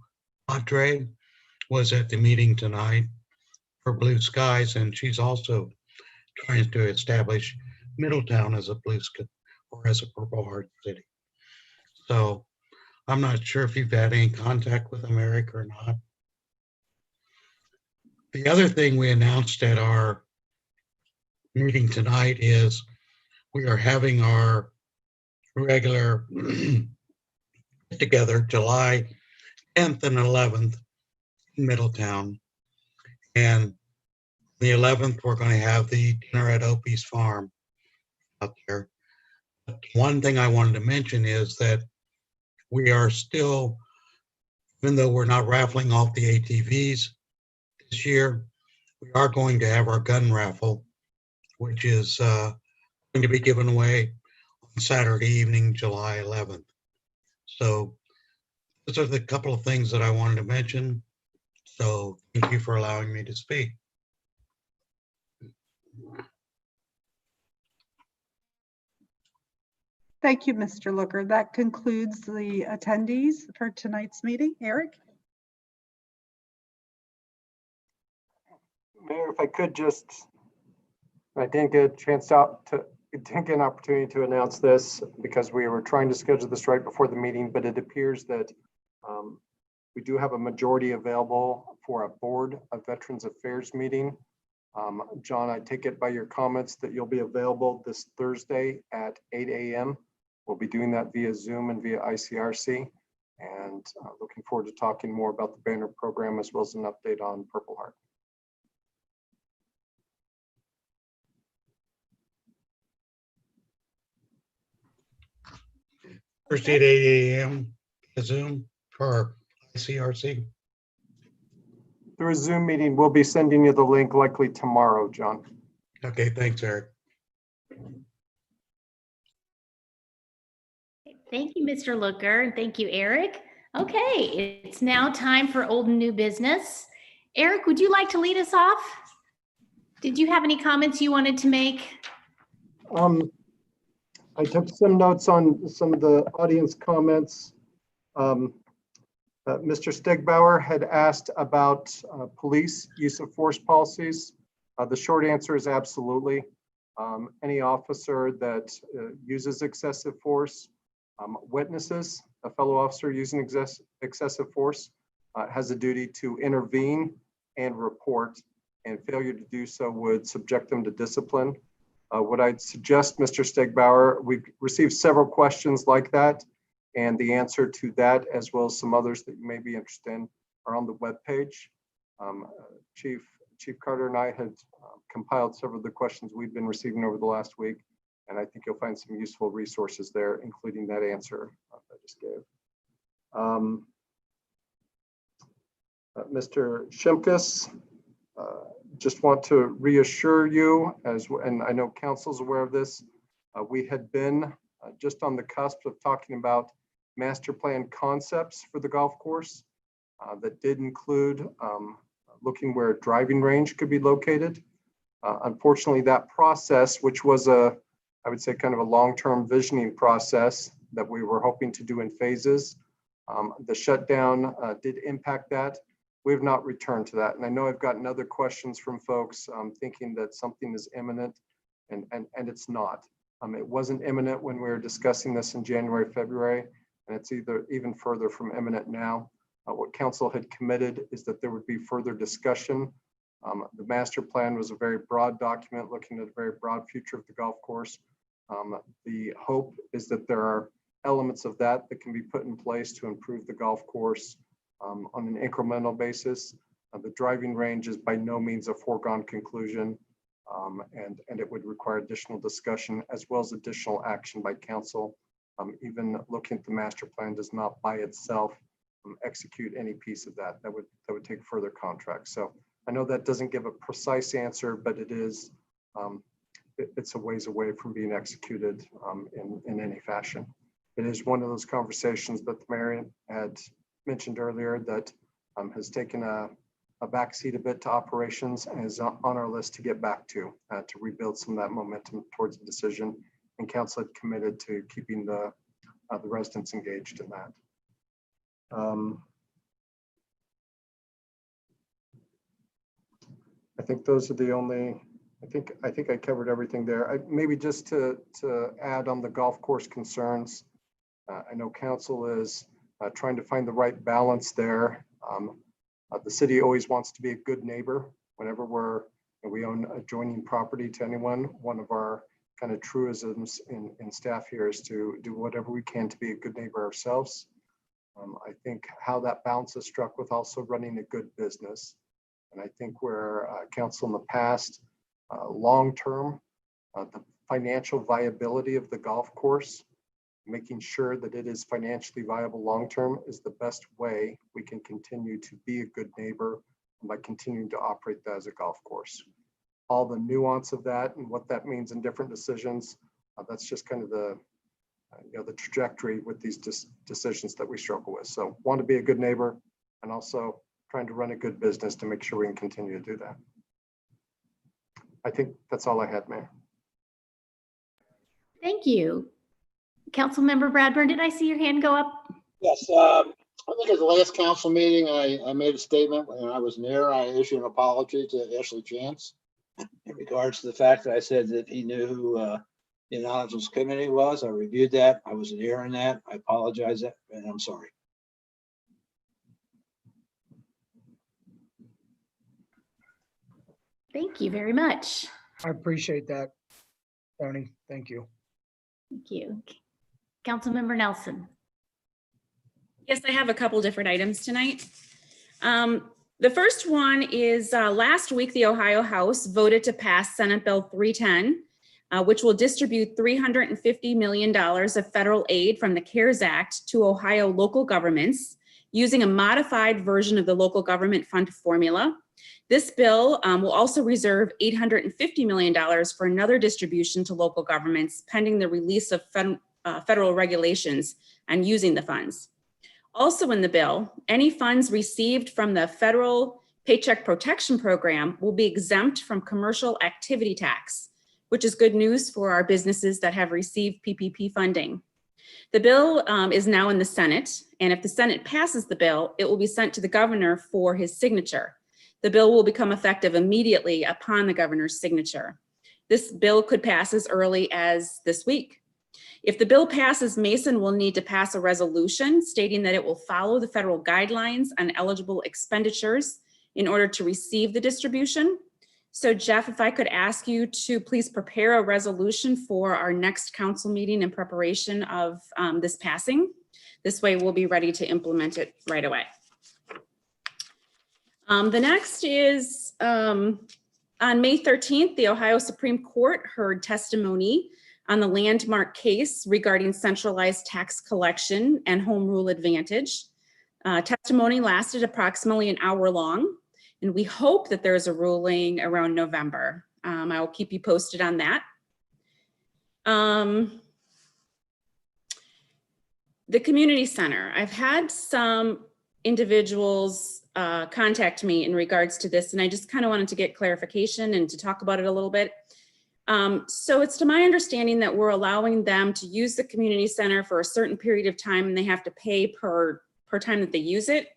Andre, was at the meeting tonight for Blue Skies, and she's also trying to establish Middletown as a Blue Sky or as a Purple Heart City. So I'm not sure if you've had any contact with them, Eric, or not. The other thing we announced at our meeting tonight is we are having our regular together July 10th and 11th in Middletown. And the 11th, we're going to have the dinner at Opie's Farm out there. But one thing I wanted to mention is that we are still, even though we're not raffling off the ATVs this year, we are going to have our gun raffle, which is going to be given away on Saturday evening, July 11th. So those are the couple of things that I wanted to mention. So thank you for allowing me to speak. Thank you, Mr. Looker. That concludes the attendees for tonight's meeting. Eric? Mayor, if I could just, I didn't get a chance didn't get an opportunity to announce this because we were trying to schedule this right before the meeting, but it appears that we do have a majority available for a Board of Veterans Affairs meeting. John, I take it by your comments that you'll be available this Thursday at 8 a.m. We'll be doing that via Zoom and via ICRC, and looking forward to talking more about the banner program as well as an update on Purple Heart. Thursday at 8 a.m. Zoom for ICRC. Through a Zoom meeting, we'll be sending you the link likely tomorrow, John. Okay, thanks, Eric. Thank you, Mr. Looker, and thank you, Eric. Okay, it's now time for old and new business. Eric, would you like to lead us off? Did you have any comments you wanted to make? I took some notes on some of the audience comments. Mr. Stegbauer had asked about police use of force policies. The short answer is absolutely. Any officer that uses excessive force, witnesses a fellow officer using excessive force, has a duty to intervene and report, and failure to do so would subject them to discipline. What I'd suggest, Mr. Stegbauer, we've received several questions like that, and the answer to that, as well as some others that you may be interested in, are on the webpage. Chief Carter and I had compiled several of the questions we've been receiving over the last week, and I think you'll find some useful resources there, including that answer I just gave. Mr. Shimkus, just want to reassure you, and I know council's aware of this, we had been just on the cusp of talking about master plan concepts for the golf course that did include looking where a driving range could be located. Unfortunately, that process, which was I would say kind of a long-term visioning process that we were hoping to do in phases, the shutdown did impact that. We have not returned to that. And I know I've gotten other questions from folks thinking that something is imminent, and it's not. It wasn't imminent when we were discussing this in January, February, and it's even further from imminent now. What council had committed is that there would be further discussion. The master plan was a very broad document looking at a very broad future of the golf course. The hope is that there are elements of that can be put in place to improve the golf course on an incremental basis. The driving range is by no means a foregone conclusion, and it would require additional discussion as well as additional action by council. Even looking at the master plan does not by itself execute any piece of that. That would take further contracts. So I know that doesn't give a precise answer, but it is it's a ways away from being executed in any fashion. It is one of those conversations that the mayor had mentioned earlier that has taken a backseat a bit to operations and is on our list to get back to rebuild some of that momentum towards a decision. And council had committed to keeping the residents engaged in that. I think those are the only. I think I covered everything there. Maybe just to add on the golf course concerns. I know council is trying to find the right balance there. The city always wants to be a good neighbor whenever we own adjoining property to anyone. One of our kind of truisms in staff here is to do whatever we can to be a good neighbor ourselves. I think how that balance is struck with also running a good business. And I think where council in the past, long-term, the financial viability of the golf course, making sure that it is financially viable long-term is the best way we can continue to be a good neighbor by continuing to operate that as a golf course. All the nuance of that and what that means in different decisions, that's just kind of the the trajectory with these decisions that we struggle with. So want to be a good neighbor and also trying to run a good business to make sure we can continue to do that. I think that's all I had, Mayor. Thank you. Councilmember Bradburn, did I see your hand go up? Yes, I think at the last council meeting, I made a statement when I was near. I issued an apology to Ashley Chance in regards to the fact that I said that he knew who the Intelligence Committee was. I reviewed that. I wasn't here in that. I apologize and I'm sorry. Thank you very much. I appreciate that, Tony. Thank you. Thank you. Councilmember Nelson. Yes, I have a couple different items tonight. The first one is last week, the Ohio House voted to pass Senate Bill 310, which will distribute $350 million of federal aid from the CARES Act to Ohio local governments using a modified version of the local government fund formula. This bill will also reserve $850 million for another distribution to local governments pending the release of federal regulations on using the funds. Also in the bill, any funds received from the federal Paycheck Protection Program will be exempt from commercial activity tax, which is good news for our businesses that have received PPP funding. The bill is now in the Senate, and if the Senate passes the bill, it will be sent to the governor for his signature. The bill will become effective immediately upon the governor's signature. This bill could pass as early as this week. If the bill passes, Mason will need to pass a resolution stating that it will follow the federal guidelines on eligible expenditures in order to receive the distribution. So Jeff, if I could ask you to please prepare a resolution for our next council meeting in preparation of this passing. This way we'll be ready to implement it right away. The next is on May 13th, the Ohio Supreme Court heard testimony on the landmark case regarding centralized tax collection and home rule advantage. Testimony lasted approximately an hour long, and we hope that there's a ruling around November. I will keep you posted on that. The community center. I've had some individuals contact me in regards to this, and I just kind of wanted to get clarification and to talk about it a little bit. So it's to my understanding that we're allowing them to use the community center for a certain period of time, and they have to pay per time that they use it.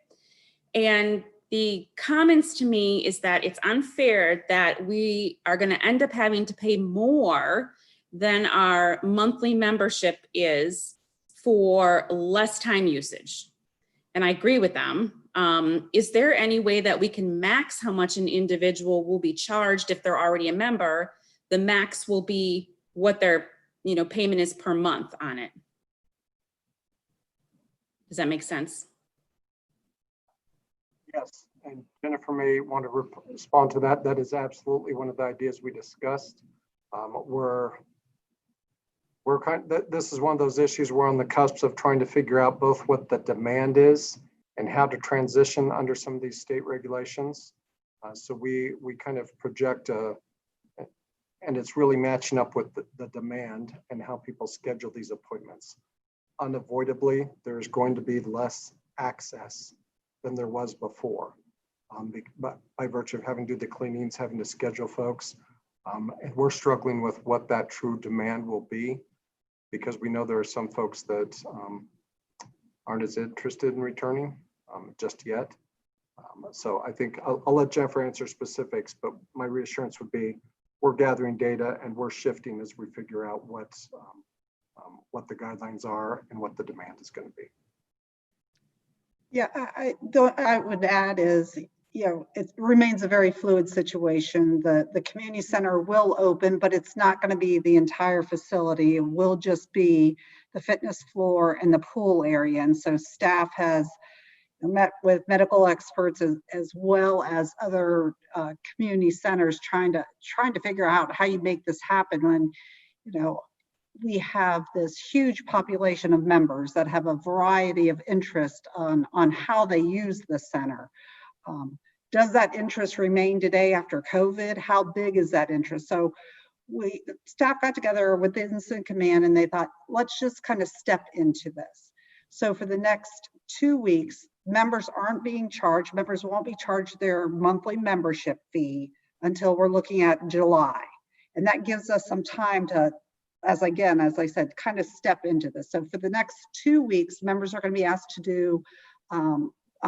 And the comments to me is that it's unfair that we are going to end up having to pay more than our monthly membership is for less time usage. And I agree with them. Is there any way that we can max how much an individual will be charged if they're already a member? The max will be what their payment is per month on it. Does that make sense? Yes, and Jennifer may want to respond to that. That is absolutely one of the ideas we discussed. This is one of those issues we're on the cusp of trying to figure out both what the demand is and how to transition under some of these state regulations. So we kind of project and it's really matching up with the demand and how people schedule these appointments. Unavoidably, there's going to be less access than there was before, but by virtue of having to do the cleanings, having to schedule folks, and we're struggling with what that true demand will be, because we know there are some folks that aren't as interested in returning just yet. So I think I'll let Jennifer answer specifics, but my reassurance would be we're gathering data and we're shifting as we figure out what the guidelines are and what the demand is going to be. Yeah, I would add is, it remains a very fluid situation. The community center will open, but it's not going to be the entire facility. It will just be the fitness floor, and the pool area. And so staff has met with medical experts as well as other community centers trying to figure out how you make this happen when, you know, we have this huge population of members that have a variety of interest on how they use the center. Does that interest remain today after COVID? How big is that interest? So staff got together with the incident command and they thought, let's just kind of step into this. So for the next 2 weeks, members aren't being charged. Members won't be charged their monthly membership fee until we're looking at July. And that gives us some time to, as I said, kind of step into this. So for the next 2 weeks, members are going to be asked to do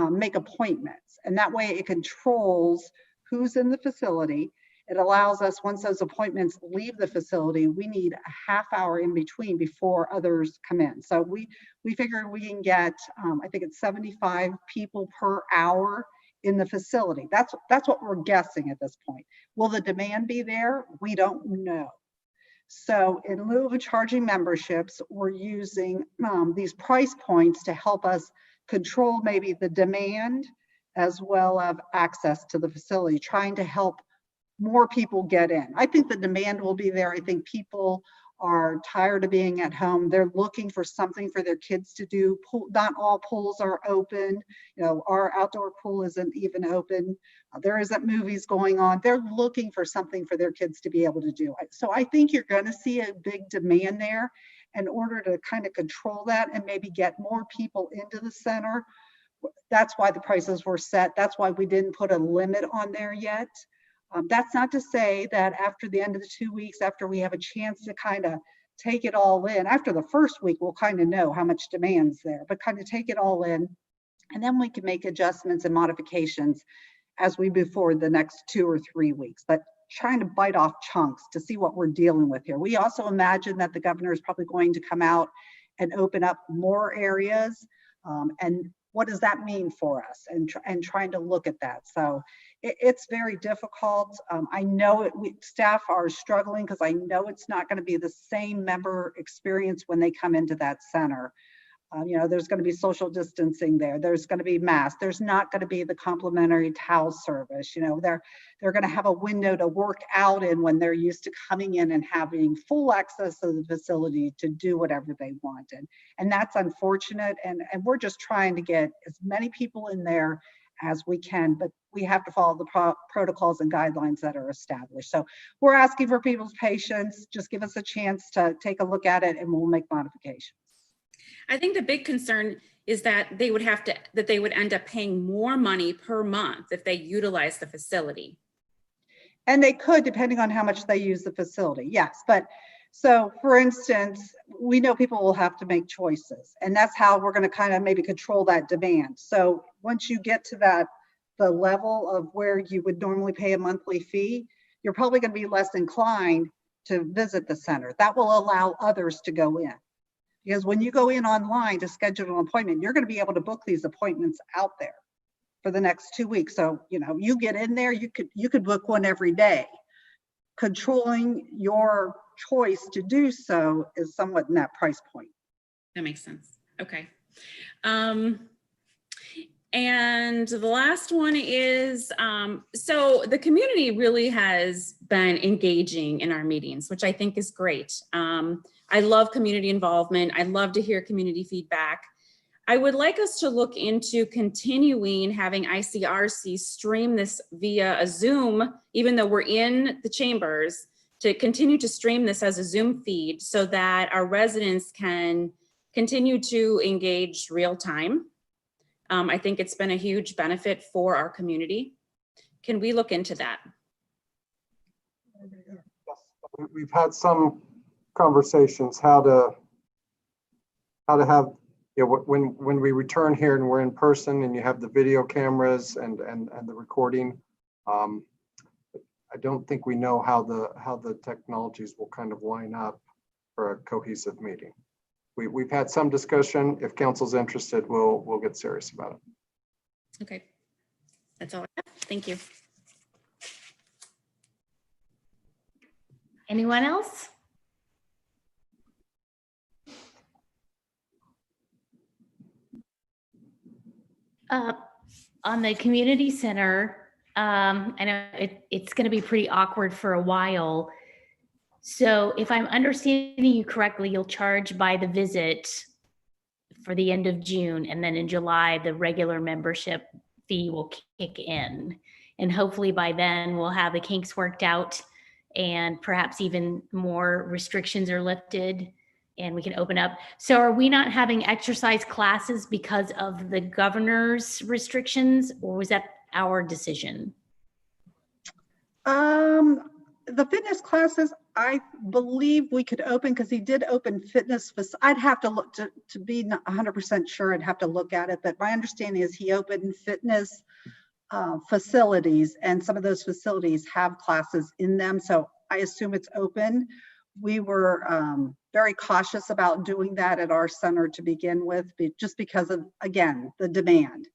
make appointments, and that way it controls who's in the facility. It allows us, once those appointments leave the facility, we need a half hour in between before others come in. So we figured we can get, I think it's 75 people per hour in the facility. That's what we're guessing at this point. Will the demand be there? We don't know. So in lieu of charging memberships, we're using these price points to help us control maybe the demand as well as access to the facility, trying to help more people get in. I think the demand will be there. I think people are tired of being at home. They're looking for something for their kids to do. Not all pools are open. You know, our outdoor pool isn't even open. There isn't movies going on. They're looking for something for their kids to be able to do. So I think you're going to see a big demand there. In order to kind of control that and maybe get more people into the center, that's why the prices were set. That's why we didn't put a limit on there yet. That's not to say that after the end of the 2 weeks, after we have a chance to kind of take it all in, after the first week, we'll kind of know how much demand's there, but kind of take it all in, and then we can make adjustments and modifications as we move forward the next 2 or 3 weeks. But trying to bite off chunks to see what we're dealing with here. We also imagine that the governor is probably going to come out and open up more areas. And what does that mean for us? And trying to look at that. So it's very difficult. I know staff are struggling because I know it's not going to be the same member experience when they come into that center. You know, there's going to be social distancing there. There's going to be masks. There's not going to be the complimentary towel service. You know, they're going to have a window to work out in when they're used to coming in and having full access to the facility to do whatever they want. And that's unfortunate. And we're just trying to get as many people in there as we can, but we have to follow the protocols and guidelines that are established. So we're asking for people's patience. Just give us a chance to take a look at it and we'll make modifications. I think the big concern is that they would end up paying more money per month if they utilize the facility. And they could, depending on how much they use the facility. Yes, but so for instance, we know people will have to make choices, and that's how we're going to kind of maybe control that demand. So once you get to the level of where you would normally pay a monthly fee, you're probably going to be less inclined to visit the center. That will allow others to go in. Because when you go in online to schedule an appointment, you're going to be able to book these appointments out there for the next 2 weeks. So, you know, you get in there, you could book one every day. Controlling your choice to do so is somewhat in that price point. That makes sense. Okay. And the last one is, so the community really has been engaging in our meetings, which I think is great. I love community involvement. I love to hear community feedback. I would like us to look into continuing having ICRC stream this via a Zoom, even though we're in the chambers, to continue to stream this as a Zoom feed so that our residents can continue to engage real time. I think it's been a huge benefit for our community. Can we look into that? We've had some conversations how to have, you know, when we return here and we're in person and you have the video cameras and the recording. I don't think we know how the technologies will kind of line up for a cohesive meeting. We've had some discussion. If council's interested, we'll get serious about it. Okay, that's all I have. Thank you. Anyone else? On the community center, I know it's going to be pretty awkward for a while. So if I'm understanding you correctly, you'll charge by the visit for the end of June, and then in July, the regular membership fee will kick in. And hopefully by then we'll have the kinks worked out and perhaps even more restrictions are lifted and we can open up. So are we not having exercise classes because of the governor's restrictions, or was that our decision? The fitness classes, I believe we could open because he did open fitness. I'd have to look to be 100% sure. I'd have to look at it, but my understanding is he opened fitness facilities, and some of those facilities have classes in them. So I assume it's open. We were very cautious about doing that at our center to begin with, just because of, again, the demand.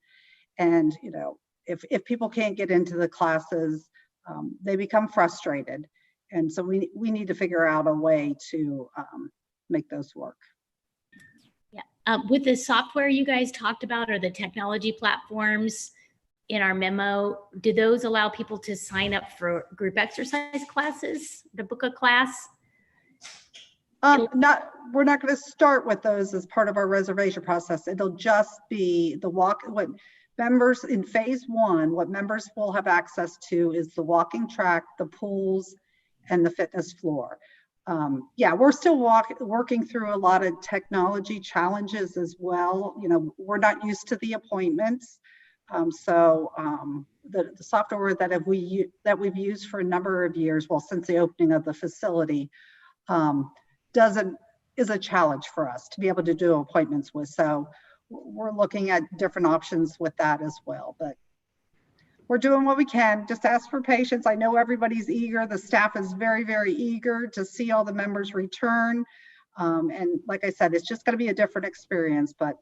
And, you know, if people can't get into the classes, they become frustrated. And so we need to figure out a way to make those work. Yeah, with the software you guys talked about, or the technology platforms in our memo, do those allow people to sign up for group exercise classes, to book a class? We're not going to start with those as part of our reservation process. It'll just be the what members in phase 1, what members will have access to is the walking track, the pools, and the fitness floor. Yeah, we're still working through a lot of technology challenges as well. You know, we're not used to the appointments. The software that we've used for a number of years, well, since the opening of the facility, is a challenge for us to be able to do appointments with. So we're looking at different options with that as well, but we're doing what we can. Just ask for patience. I know everybody's eager. The staff is very, very eager to see all the members return. And like I said, it's just going to be a different experience, but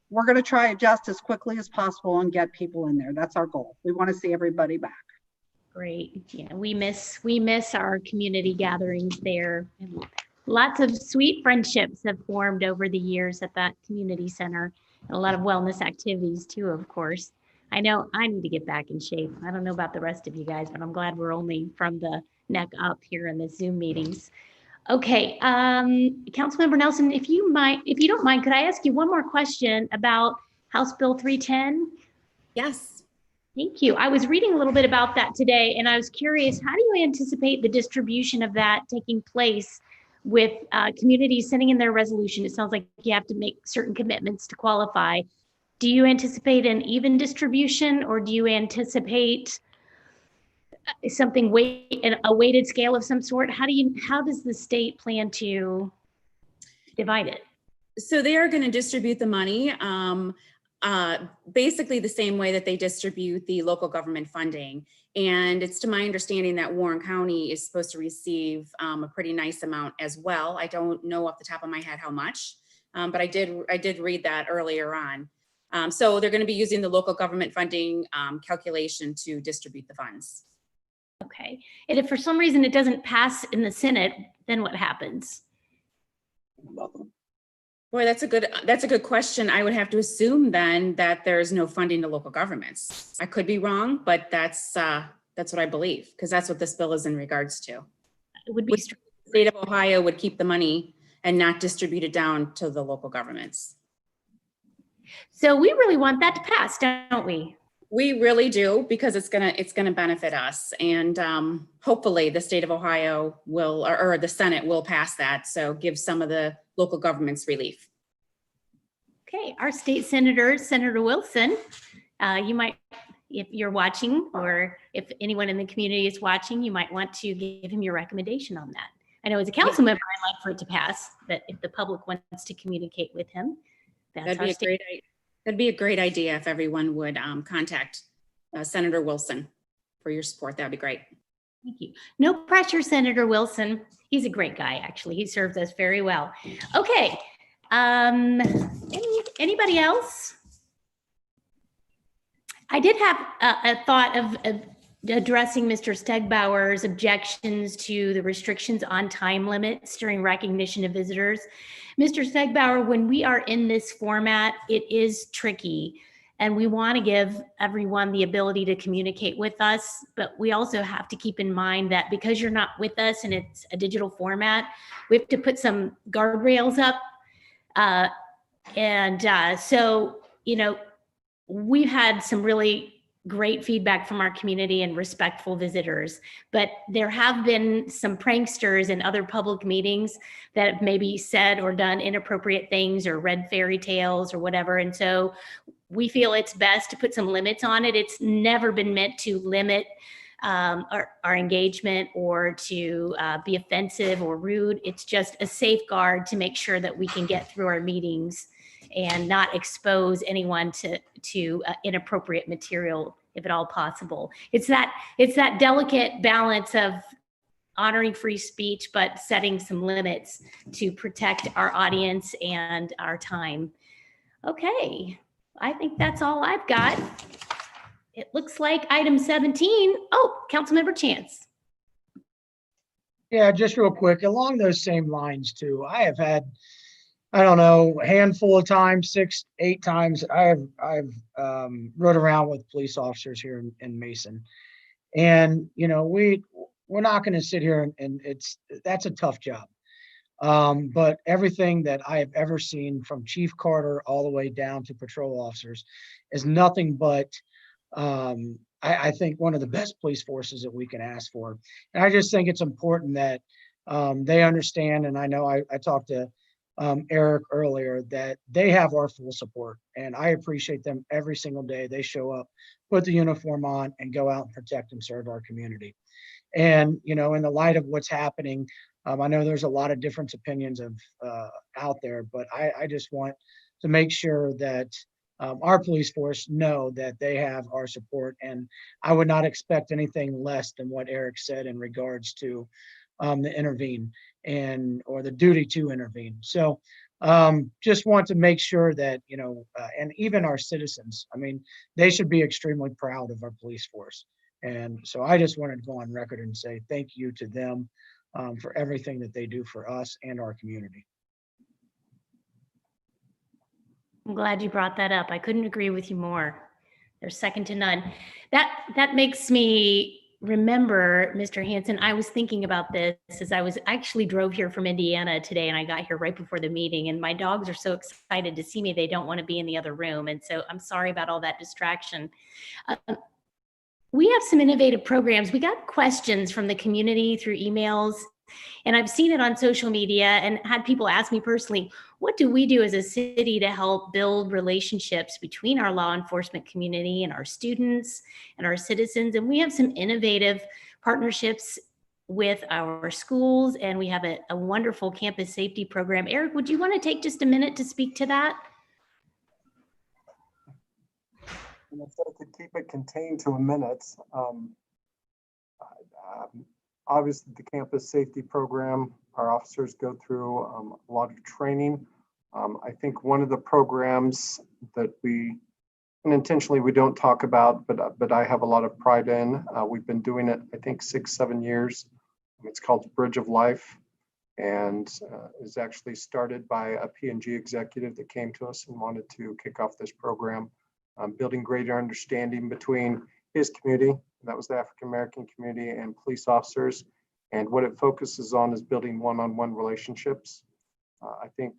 we're going to try it just as quickly as possible and get people in there. That's our goal. We want to see everybody back. Great. Yeah, we miss our community gatherings there. And lots of sweet friendships have formed over the years at that community center, and a lot of wellness activities too, of course. I know I need to get back in shape. I don't know about the rest of you guys, but I'm glad we're only from the neck up here in the Zoom meetings. Okay, Councilmember Nelson, if you don't mind, could I ask you one more question about House Bill 310? Yes. Thank you. I was reading a little bit about that today, and I was curious, how do you anticipate the distribution of that taking place with communities sending in their resolution? It sounds like you have to make certain commitments to qualify. Do you anticipate an even distribution, or do you anticipate something a weighted scale of some sort? How does the state plan to divide it? So they are going to distribute the money basically the same way that they distribute the local government funding. And it's to my understanding that Warren County is supposed to receive a pretty nice amount as well. I don't know off the top of my head how much, but I did read that earlier on. So they're going to be using the local government funding calculation to distribute the funds. Okay. And if for some reason it doesn't pass in the Senate, then what happens? Boy, that's a good question. I would have to assume then that there's no funding to local governments. I could be wrong, but that's what I believe, because that's what this bill is in regards to. It would be the state of Ohio would keep the money and not distribute it down to the local governments. So we really want that to pass, don't we? We really do, because it's gonna benefit us, and hopefully the state of Ohio will, or the Senate will pass that. So give some of the local governments relief. Okay, our state senator, Senator Wilson, you might, if you're watching, or if anyone in the community is watching, you might want to give him your recommendation on that. I know as a council member, I'd like for it to pass, but if the public wants to communicate with him, that's our state. That'd be a great idea if everyone would contact Senator Wilson for your support. That'd be great. Thank you. No pressure, Senator Wilson. He's a great guy, actually. He serves us very well. Okay. Anybody else? I did have a thought of addressing Mr. Stegbauer's objections to the restrictions on time limits during recognition of visitors. Mr. Stegbauer, when we are in this format, it is tricky. And we want to give everyone the ability to communicate with us, but we also have to keep in mind that because you're not with us and it's a digital format, we have to put some guardrails up. So, you know, we've had some really great feedback from our community and respectful visitors, but there have been some pranksters in other public meetings that have maybe said or done inappropriate things or read fairy tales or whatever. And so we feel it's best to put some limits on it. It's never been meant to limit our engagement or to be offensive or rude. It's just a safeguard to make sure that we can get through our meetings and not expose anyone to inappropriate material, if at all possible. It's that delicate balance of honoring free speech, but setting some limits to protect our audience and our time. Okay, I think that's all I've got. It looks like item 17. Oh, Councilmember Chance. Yeah, just real quick, along those same lines too, I have had, I don't know, a handful of times, 6, 8 times, I've rode around with police officers here in Mason. And, you know, we're not going to sit here and that's a tough job. But everything that I have ever seen from Chief Carter all the way down to patrol officers is nothing but, I think, one of the best police forces that we can ask for. And I just think it's important that they understand, and I know I talked to Eric earlier, that they have our full support, and I appreciate them every single day. They show up, put the uniform on, and go out and protect and serve our community. And, you know, in the light of what's happening, I know there's a lot of different opinions out there, but I just want to make sure that our police force know that they have our support. And I would not expect anything less than what Eric said in regards to the intervene or the duty to intervene. So just want to make sure that, you know, and even our citizens, I mean, they should be extremely proud of our police force. And so I just wanted to go on record and say thank you to them for everything that they do for us and our community. I'm glad you brought that up. I couldn't agree with you more. They're second to none. That makes me remember, Mr. Hanson, I was thinking about this as I actually drove here from Indiana today, and I got here right before the meeting, and my dogs are so excited to see me. They don't want to be in the other room. And so I'm sorry about all that distraction. We have some innovative programs. We got questions from the community through emails, and I've seen it on social media and had people ask me personally, what do we do as a city to help build relationships between our law enforcement community and our students and our citizens? And we have some innovative partnerships with our schools, and we have a wonderful campus safety program. Eric, would you want to take just a minute to speak to that? And if I could keep it contained to a minute, obviously the campus safety program, our officers go through a lot of training. I think one of the programs that we, and intentionally we don't talk about, but I have a lot of pride in, we've been doing it, I think 6-7 years. It's called Bridge of Life, and is actually started by a P&G executive that came to us and wanted to kick off this program. Building greater understanding between his community, that was the African American community, and police officers. And what it focuses on is building one-on-one relationships. I think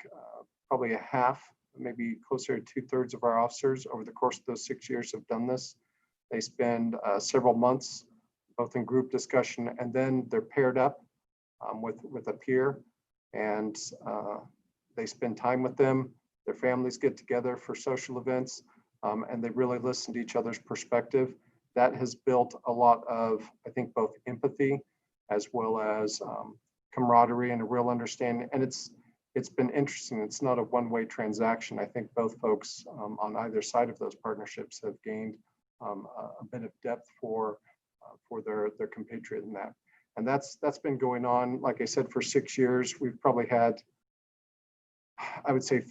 probably a half, maybe closer to 2/3 of our officers over the course of those 6 years have done this. They spend several months, both in group discussion, and then they're paired up with a peer, and they spend time with them. Their families get together for social events. And they really listen to each other's perspective. That has built a lot of, I think, both empathy as well as camaraderie and a real understanding. And it's been interesting. It's not a one-way transaction. I think both folks on either side of those partnerships have gained a bit of depth for their compatriot in that. And that's been going on, like I said, for 6 years. We've probably had, I would say,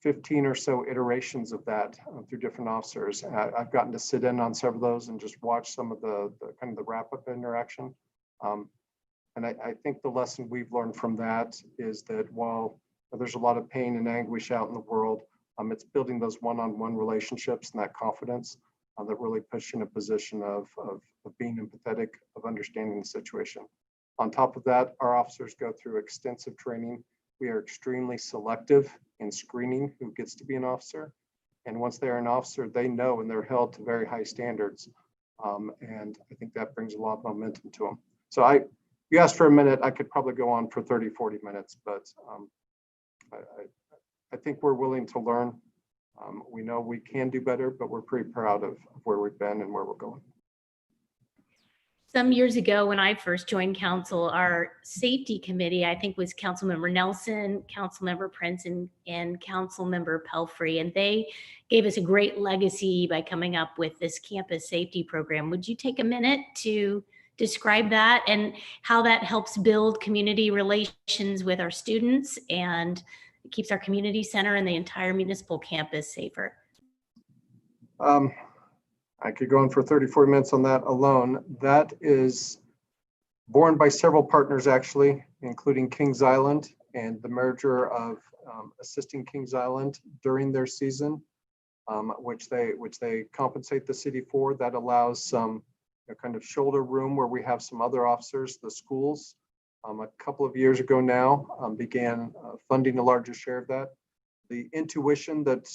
15 or so iterations of that through different officers. I've gotten to sit in on several of those and just watch some of the kind of the wrap-up interaction. And I think the lesson we've learned from that is that while there's a lot of pain and anguish out in the world, It's building those one-on-one relationships and that confidence that really puts you in a position of being empathetic, of understanding the situation. On top of that, our officers go through extensive training. We are extremely selective in screening who gets to be an officer. And once they're an officer, they know and they're held to very high standards. And I think that brings a lot of momentum to them. So you asked for a minute, I could probably go on for 30, 40 minutes, but I think we're willing to learn. We know we can do better, but we're pretty proud of where we've been and where we're going. Some years ago, when I first joined council, our safety committee, I think, was Councilmember Nelson, Councilmember Prince, and Councilmember Pelfrey, and they gave us a great legacy by coming up with this campus safety program. Would you take a minute to describe that and how that helps build community relations with our students and keeps our community center and the entire municipal campus safer? I could go on for 30, 40 minutes on that alone. That is born by several partners, actually, including Kings Island and the merger of assisting Kings Island during their season, which they compensate the city for. That allows some kind of shoulder room where we have some other officers. The schools, a couple of years ago now, began funding a larger share of that. The intuition that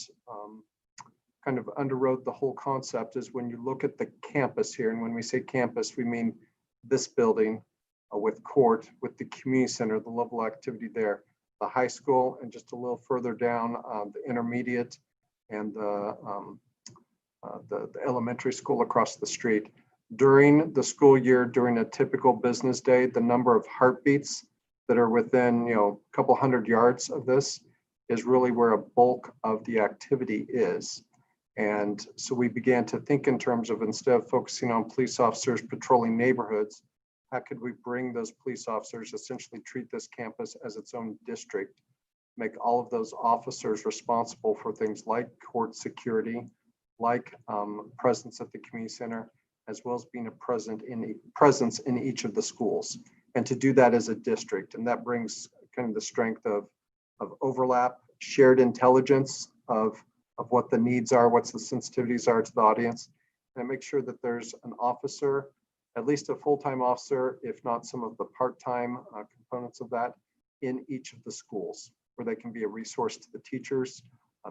kind of underwrote the whole concept is when you look at the campus here, and when we say campus, we mean this building with court, with the community center, the level of activity there, the high school, and just a little further down, the intermediate and the elementary school across the street. During the school year, during a typical business day, the number of heartbeats that are within, a couple hundred yards of this is really where a bulk of the activity is. And so we began to think in terms of, instead of focusing on police officers patrolling neighborhoods, how could we bring those police officers, essentially treat this campus as its own district, make all of those officers responsible for things like court security, like presence at the community center, as well as being a presence in each of the schools, and to do that as a district. And that brings kind of the strength of overlap, shared intelligence of what the needs are, what's the sensitivities are to the audience, and make sure that there's an officer, at least a full-time officer, if not some of the part-time components of that, in each of the schools, where they can be a resource to the teachers.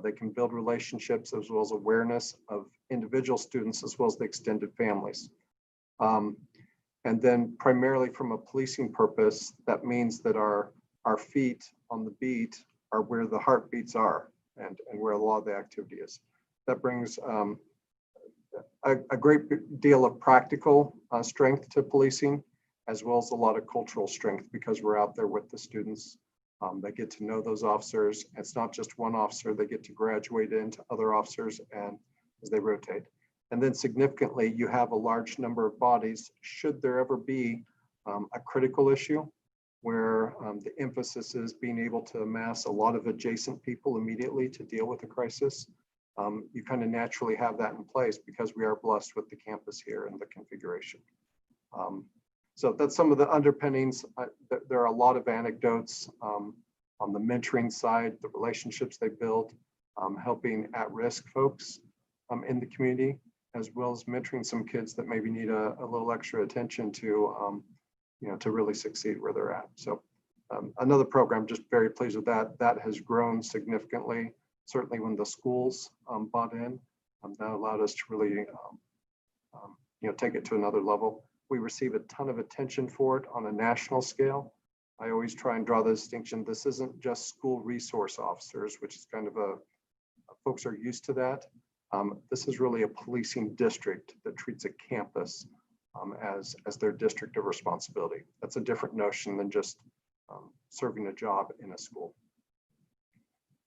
They can build relationships as well as awareness of individual students as well as the extended families. And then primarily from a policing purpose, that means that our feet on the beat are where the heartbeats are and where a lot of the activity is. That brings a great deal of practical strength to policing, as well as a lot of cultural strength, because we're out there with the students. They get to know those officers. It's not just one officer, they get to graduate into other officers and as they rotate. And then significantly, you have a large number of bodies, should there ever be a critical issue where the emphasis is being able to amass a lot of adjacent people immediately to deal with a crisis. You kind of naturally have that in place because we are blessed with the campus here and the configuration. So that's some of the underpinnings. There are a lot of anecdotes on the mentoring side, the relationships they build, helping at-risk folks in the community, as well as mentoring some kids that maybe need a little extra attention to, to really succeed where they're at. So another program, just very pleased with that. That has grown significantly, certainly when the schools bought in. That allowed us to really, take it to another level. We receive a ton of attention for it on a national scale. I always try and draw the distinction. This isn't just school resource officers, which is kind of folks are used to that. This is really a policing district that treats a campus as their district of responsibility. That's a different notion than just serving a job in a school.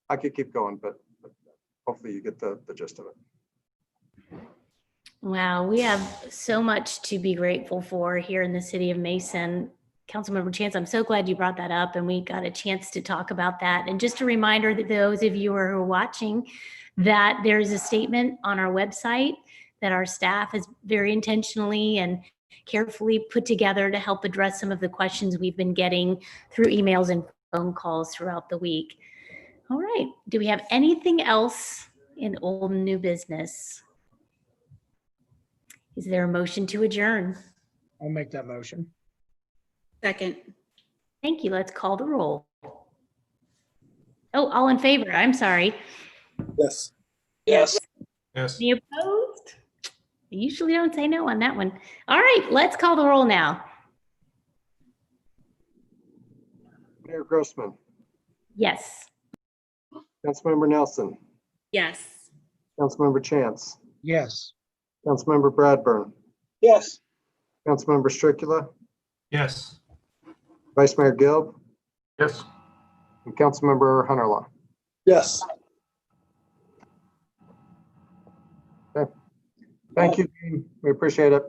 I could keep going, but hopefully you get the gist of it. Wow, we have so much to be grateful for here in the city of Mason. Councilmember Chance, I'm so glad you brought that up and we got a chance to talk about that. And just a reminder that those of you who are watching, that there's a statement on our website that our staff has very intentionally and carefully put together to help address some of the questions we've been getting through emails and phone calls throughout the week. All right. Do we have anything else in old and new business? Is there a motion to adjourn? I'll make that motion. Second. Thank you. Let's call the roll. Oh, all in favor. I'm sorry. Yes. Yes. Yes. Any opposed? I usually don't say no on that one. All right, let's call the roll now. Mayor Grossman, Yes. Councilmember Nelson, Yes. Councilmember Chance, Yes. Councilmember Bradburn, Yes. Councilmember Stricula, Yes. Vice Mayor Gilb, Yes. and Councilmember Hunterlaw. Yes. Okay. Thank you, team. We appreciate it.